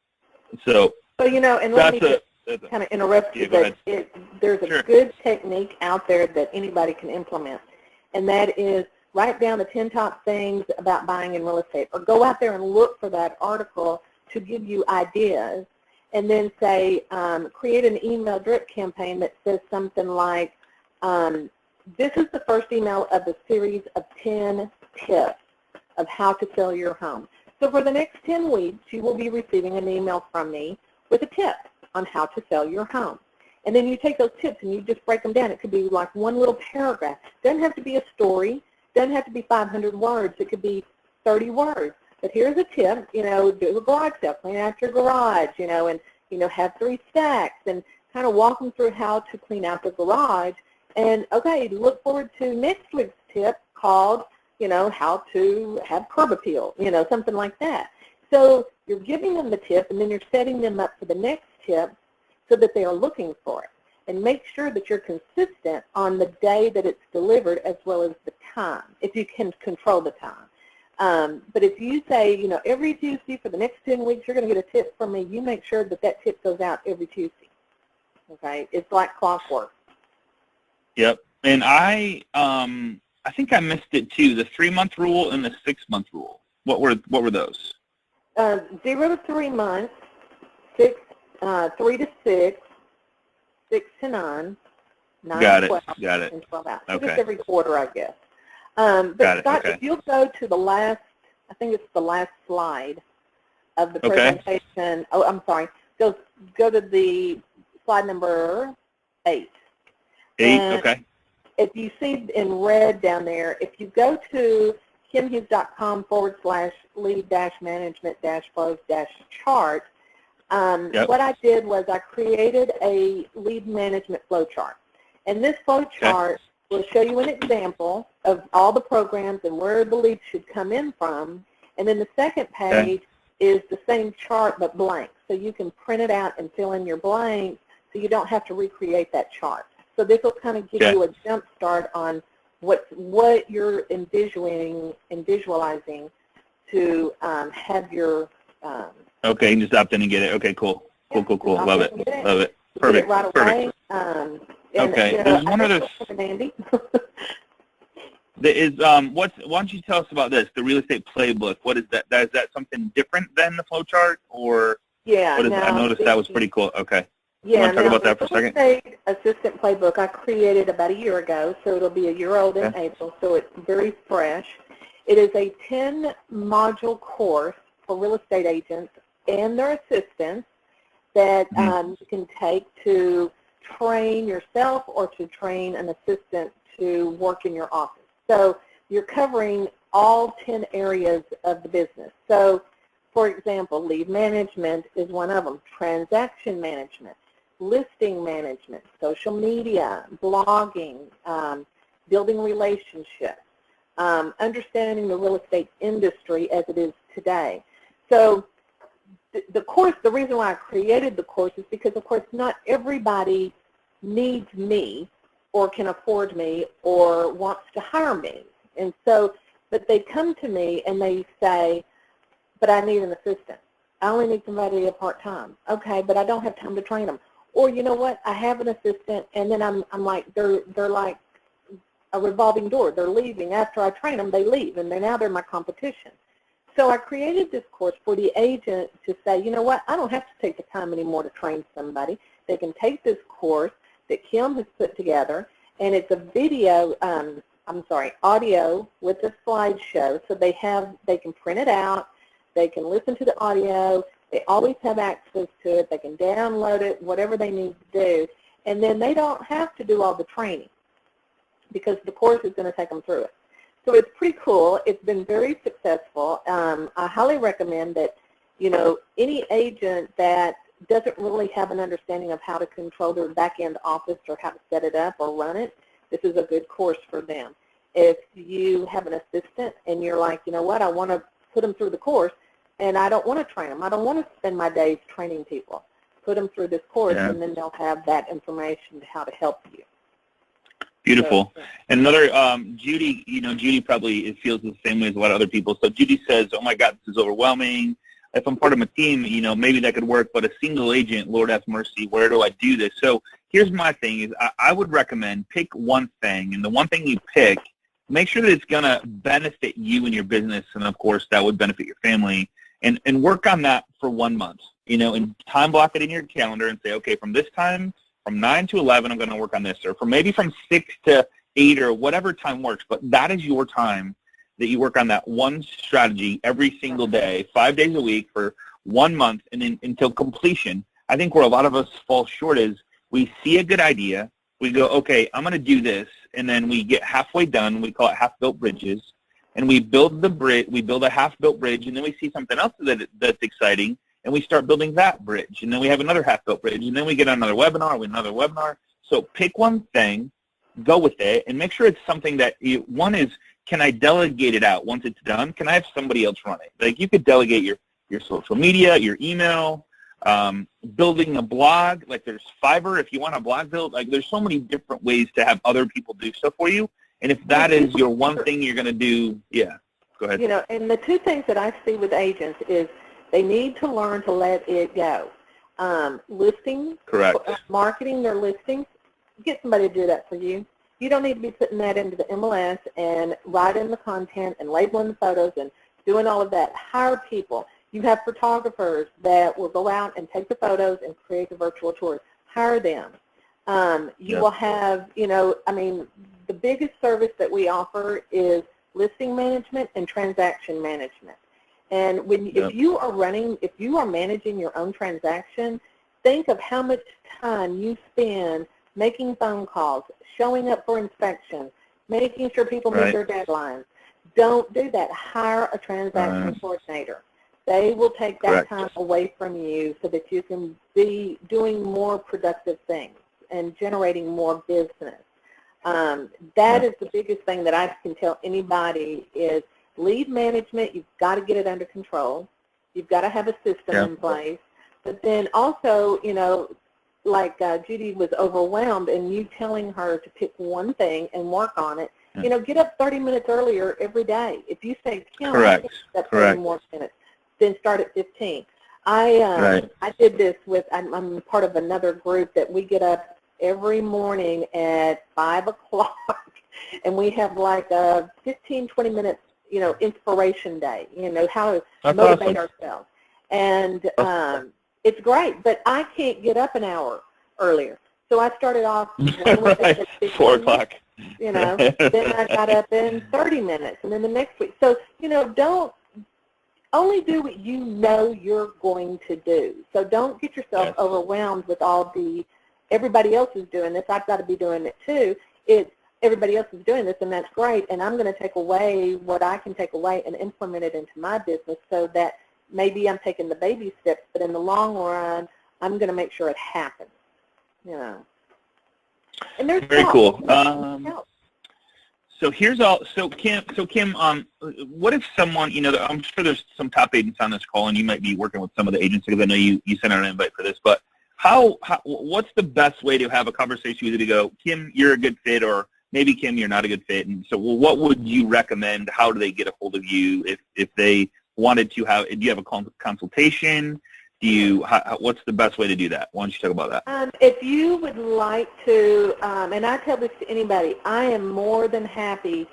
let me just kind of interrupt you, but there's a good technique out there that anybody can implement, and that is write down the 10 top things about buying in real estate, or go out there and look for that article to give you ideas, and then say, create an email drip campaign that says something like, this is the first email of a series of 10 tips of how to sell your home. So for the next 10 weeks, you will be receiving an email from me with a tip on how to sell your home. And then you take those tips and you just break them down. It could be like one little paragraph. It doesn't have to be a story. It doesn't have to be 500 words. It could be 30 words. But here's a tip, do a garage sale, clean out your garage, and, have 3 stacks, and kind of walk them through how to clean out the garage. And, okay, look forward to next week's tip called, how to have curb appeal, something like that. So you're giving them the tip, and then you're setting them up for the next tip so that they are looking for it. And make sure that you're consistent on the day that it's delivered as well as the time, if you can control the time. But if you say, every Tuesday for the next 10 weeks, you're going to get a tip from me, you make sure that that tip goes out every Tuesday. Okay? It's like clockwork. Yep. And I think I missed it too, the 3-month rule and the 6-month rule. What were those? 0 to 3 months, 3 to 6, 6 to 9, 9 to 12, got it. and 12 out. Okay. Just every quarter, I guess. But Scott, if you'll go to the last, I think it's the last slide of the presentation. Okay. Oh, I'm sorry. Go to the slide number 8. 8, and okay. If you see in red down there, if you go to kimhughes.com/lead-management-flows-chart, what I did was I created a lead management flow chart. And this flow chart will show you an example of all the programs and where the leads should come in from. And then the second page is the same chart but blank. So you can print it out and fill in your blanks so you don't have to recreate that chart. So this will kind of give you a jump start on what you're visualizing to have your okay, you can just opt in and get it. Okay, cool. Cool. Love it. Perfect. Right away. Okay. There's one other. Andy. Why don't you tell us about this? The real estate playbook. What is that? Is that something different than the flow chart, or? Yeah. What is I noticed that was pretty cool. Okay. Yeah. You want to talk about that for a second? The real estate assistant playbook I created about a year ago, so it'll be a year old in April. So it's very fresh. It is a 10-module course for real estate agents and their assistants that you can take to train yourself or to train an assistant to work in your office. So you're covering all 10 areas of the business. So, for example, lead management is one of them, transaction management, listing management, social media, blogging, building relationships, understanding the real estate industry as it is today. So the course, the reason why I created the course is because, of course, not everybody needs me or can afford me or wants to hire me. And so, but they come to me and they say, but I need an assistant. I only need somebody part-time. Okay, but I don't have time to train them. Or you know what, I have an assistant, and then I'm like, they're like a revolving door. They're leaving. After I train them, they leave, and now they're my competition. So I created this course for the agent to say, you know what, I don't have to take the time anymore to train somebody. They can take this course that Kim has put together, and it's a video, audio with a slideshow. So they can print it out, they can listen to the audio, they always have access to it, they can download it, whatever they need to do, and then they don't have to do all the training because the course is going to take them through it. So it's pretty cool. It's been very successful. I highly recommend that, any agent that doesn't really have an understanding of how to control their back-end office or how to set it up or run it, this is a good course for them. If you have an assistant and you're like, you know what, I want to put them through the course and I don't want to train them. I don't want to spend my days training people. Put them through this course and then they'll have that information to how to help you. Beautiful. And another, Judy, Judy probably feels the same way as a lot of other people. So Judy says, oh my God, this is overwhelming. If I'm part of a team, maybe that could work, but a single agent, Lord have mercy, where do I do this? So here's my thing is I would recommend pick one thing, and the one thing you pick, make sure that it's going to benefit you and your business, and of course that would benefit your family, and work on that for 1 month. and time block it in your calendar and say, okay, from this time, from 9 to 11, I'm going to work on this, or from maybe from 6 to 8 or whatever time works, but that is your time that you work on that one strategy every single day, 5 days a week for 1 month, and then until completion. I think where a lot of us fall short is we see a good idea, we go, okay, I'm going to do this, and then we get halfway done. We call it half-built bridges, and we build the bridge. We build a half-built bridge, and then we see something else that's exciting, and we start building that bridge, and then we have another half-built bridge, and then we get another webinar. So pick one thing, go with it, and make sure it's something that one is, can I delegate it out once it's done? Can I have somebody else run it? Like you could delegate your social media, your email, building a blog. Like there's Fiverr if you want a blog built. Like there's so many different ways to have other people do stuff for you. And if that is your one thing you're going to do, yeah, go ahead. And the two things that I see with agents is they need to learn to let it go. Listings, correct. Marketing their listings, get somebody to do that for you. You don't need to be putting that into the MLS and writing the content and labeling the photos and doing all of that. Hire people. You have photographers that will go out and take the photos and create the virtual tours. Hire them. You will have, the biggest service that we offer is listing management and transaction management. And if you are managing your own transaction, think of how much time you spend making phone calls, showing up for inspections, making sure people meet their deadlines. Don't do that. Hire a transaction coordinator. They will take that time away from you so that you can be doing more productive things and generating more business. That is the biggest thing that I can tell anybody is lead management. You've got to get it under control. You've got to have a system in place. But then also, like Judy was overwhelmed and you telling her to pick one thing and work on it, get up 30 minutes earlier every day. If you say, Kim, I think that's 30 more minutes, then start at 15. I did this with, I'm part of another group that we get up every morning at 5 o'clock and we have like a 15, 20 minutes, inspiration day, how to motivate ourselves. And it's great, but I can't get up an hour earlier. So I started off at 4 o'clock. Then I got up in 30 minutes, and then the next week. So, don't only do what you know you're going to do. So don't get yourself overwhelmed with everybody else is doing this. I've got to be doing it too. Everybody else is doing this, and that's great, and I'm going to take away what I can take away and implement it into my business so that maybe I'm taking the baby steps, but in the long run, I'm going to make sure it happens. And there's very cool. So here's all. So Kim, what if someone, I'm sure there's some top agents on this call, and you might be working with some of the agents because I know you sent out an invite for this. But what's the best way to have a conversation with you to go, Kim, you're a good fit, or maybe Kim, you're not a good fit, and so what would you recommend? How do they get a hold of you if they wanted to have? Do you have a consultation? What's the best way to do that? Why don't you talk about that? If you would like to, and I tell this to anybody, I am more than happy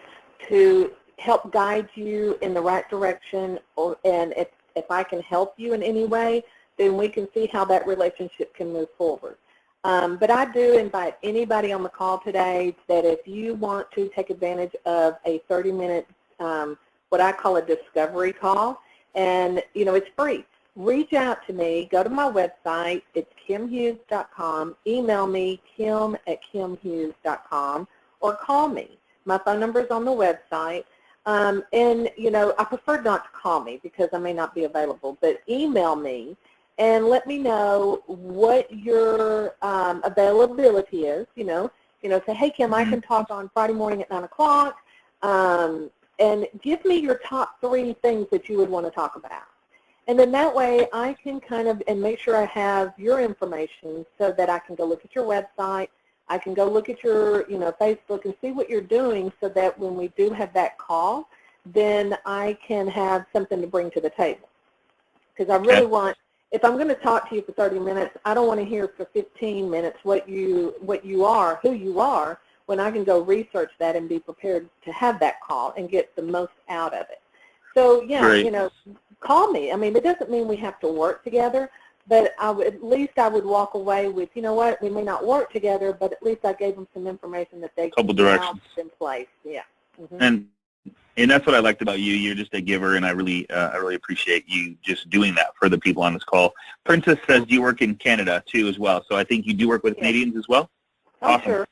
to help guide you in the right direction, and if I can help you in any way, then we can see how that relationship can move forward. But I do invite anybody on the call today that if you want to take advantage of a 30-minute, what I call a discovery call, and it's free. Reach out to me. Go to my website. It's kimhughes.com. Email me, kim@kimhughes.com, or call me. My phone number is on the website. And, I prefer not to call me because I may not be available, but email me and let me know what your availability is. Say, hey, Kim, I can talk on Friday morning at 9 o'clock, and give me your top 3 things that you would want to talk about. And then that way I can and make sure I have your information so that I can go look at your website, I can go look at your, Facebook and see what you're doing so that when we do have that call, then I can have something to bring to the table. Because I really want, if I'm going to talk to you for 30 minutes, I don't want to hear for 15 minutes what you are, who you are, when I can go research that and be prepared to have that call and get the most out of it. So, call me. I mean, it doesn't mean we have to work together, but at least I would walk away with, you know what, we may not work together, but at least I gave them some information that they couple can directions in place. Yeah. And that's what I liked about you. You're just a giver, and I really appreciate you just doing that for the people on this call. Princess says you work in Canada too as well, so I think you do work with Canadians as well. Oh, awesome. Sure.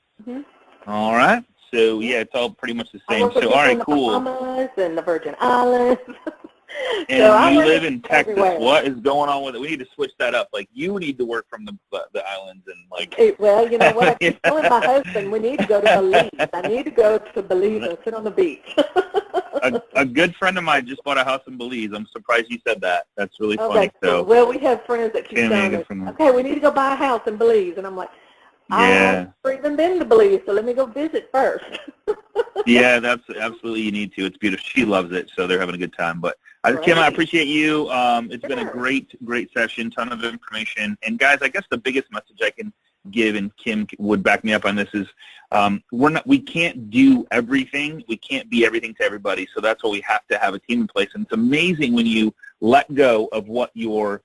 All right. So yeah, it's all pretty much the same. I work with so all right, cool. In the Bahamas and the Virgin Islands. And so you live in Texas. Everywhere. What is going on with it? We need to switch that up. Like, you need to work from the islands and like. Well, you know what? I keep telling my husband we need to go to Belize. I need to go to Belize and sit on the beach. a good friend of mine just bought a house in Belize. I'm surprised you said that. That's really funny. So. Well, we have friends that keep telling us, okay, we need to go buy a house in Belize, and I'm like, I haven't even been to Belize, so let me go visit first. Yeah, that's absolutely, you need to. It's beautiful. She loves it, so they're having a good time. But Kim, I appreciate you. It's been a great session, ton of information. And guys, I guess the biggest message I can give, and Kim would back me up on this, is we can't do everything. We can't be everything to everybody. So that's why we have to have a team in place. And it's amazing when you let go of what you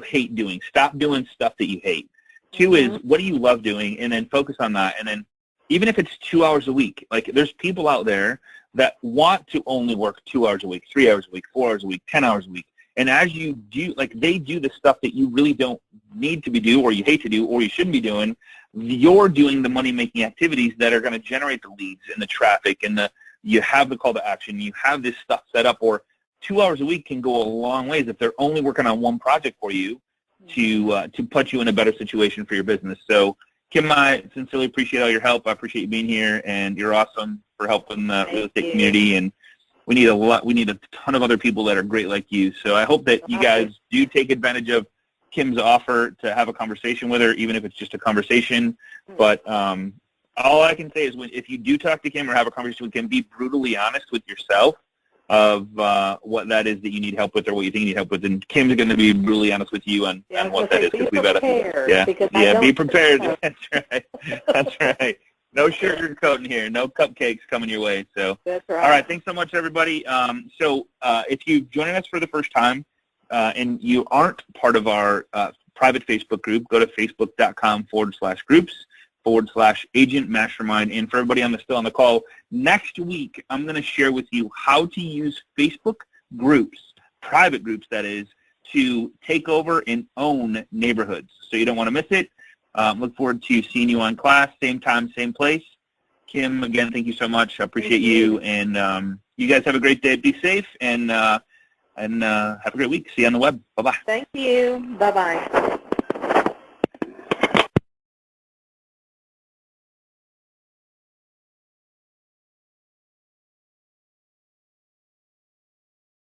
hate doing. Stop doing stuff that you hate. Two is, what do you love doing, and then focus on that. And then even if it's 2 hours a week, like there's people out there that want to only work 2 hours a week, 3 hours a week, 4 hours a week, 10 hours a week. And as you do, like they do the stuff that you really don't need to be doing, or you hate to do, or you shouldn't be doing, you're doing the money-making activities that are going to generate the leads and the traffic, and you have the call to action, you have this stuff set up, or 2 hours a week can go a long ways if they're only working on one project for you to put you in a better situation for your business. So Kim, I sincerely appreciate all your help. I appreciate you being here, and you're awesome for helping the real estate community. And we need a ton of other people that are great like you. So I hope that you guys do take advantage of Kim's offer to have a conversation with her, even if it's just a conversation. But all I can say is, if you do talk to Kim or have a conversation with Kim, be brutally honest with yourself of what that is that you need help with, or what you think you need help with, and Kim's going to be brutally honest with you on what that is, because we've got to be prepared. That's right. No sugarcoating here, no cupcakes coming your way. So that's right. All right, thanks so much, everybody. So if you're joining us for the first time and you aren't part of our private Facebook group, go to facebook.com/groups/Agent Mastermind. And for everybody still on the call, next week I'm going to share with you how to use Facebook groups, private groups that is, to take over and own neighborhoods. So you don't want to miss it. Look forward to seeing you on class, same time, same place. Kim, again, thank you so much. I appreciate you. And you guys have a great day. Be safe, and have a great week. See you on the web. Bye-bye. Thank you. Bye-bye.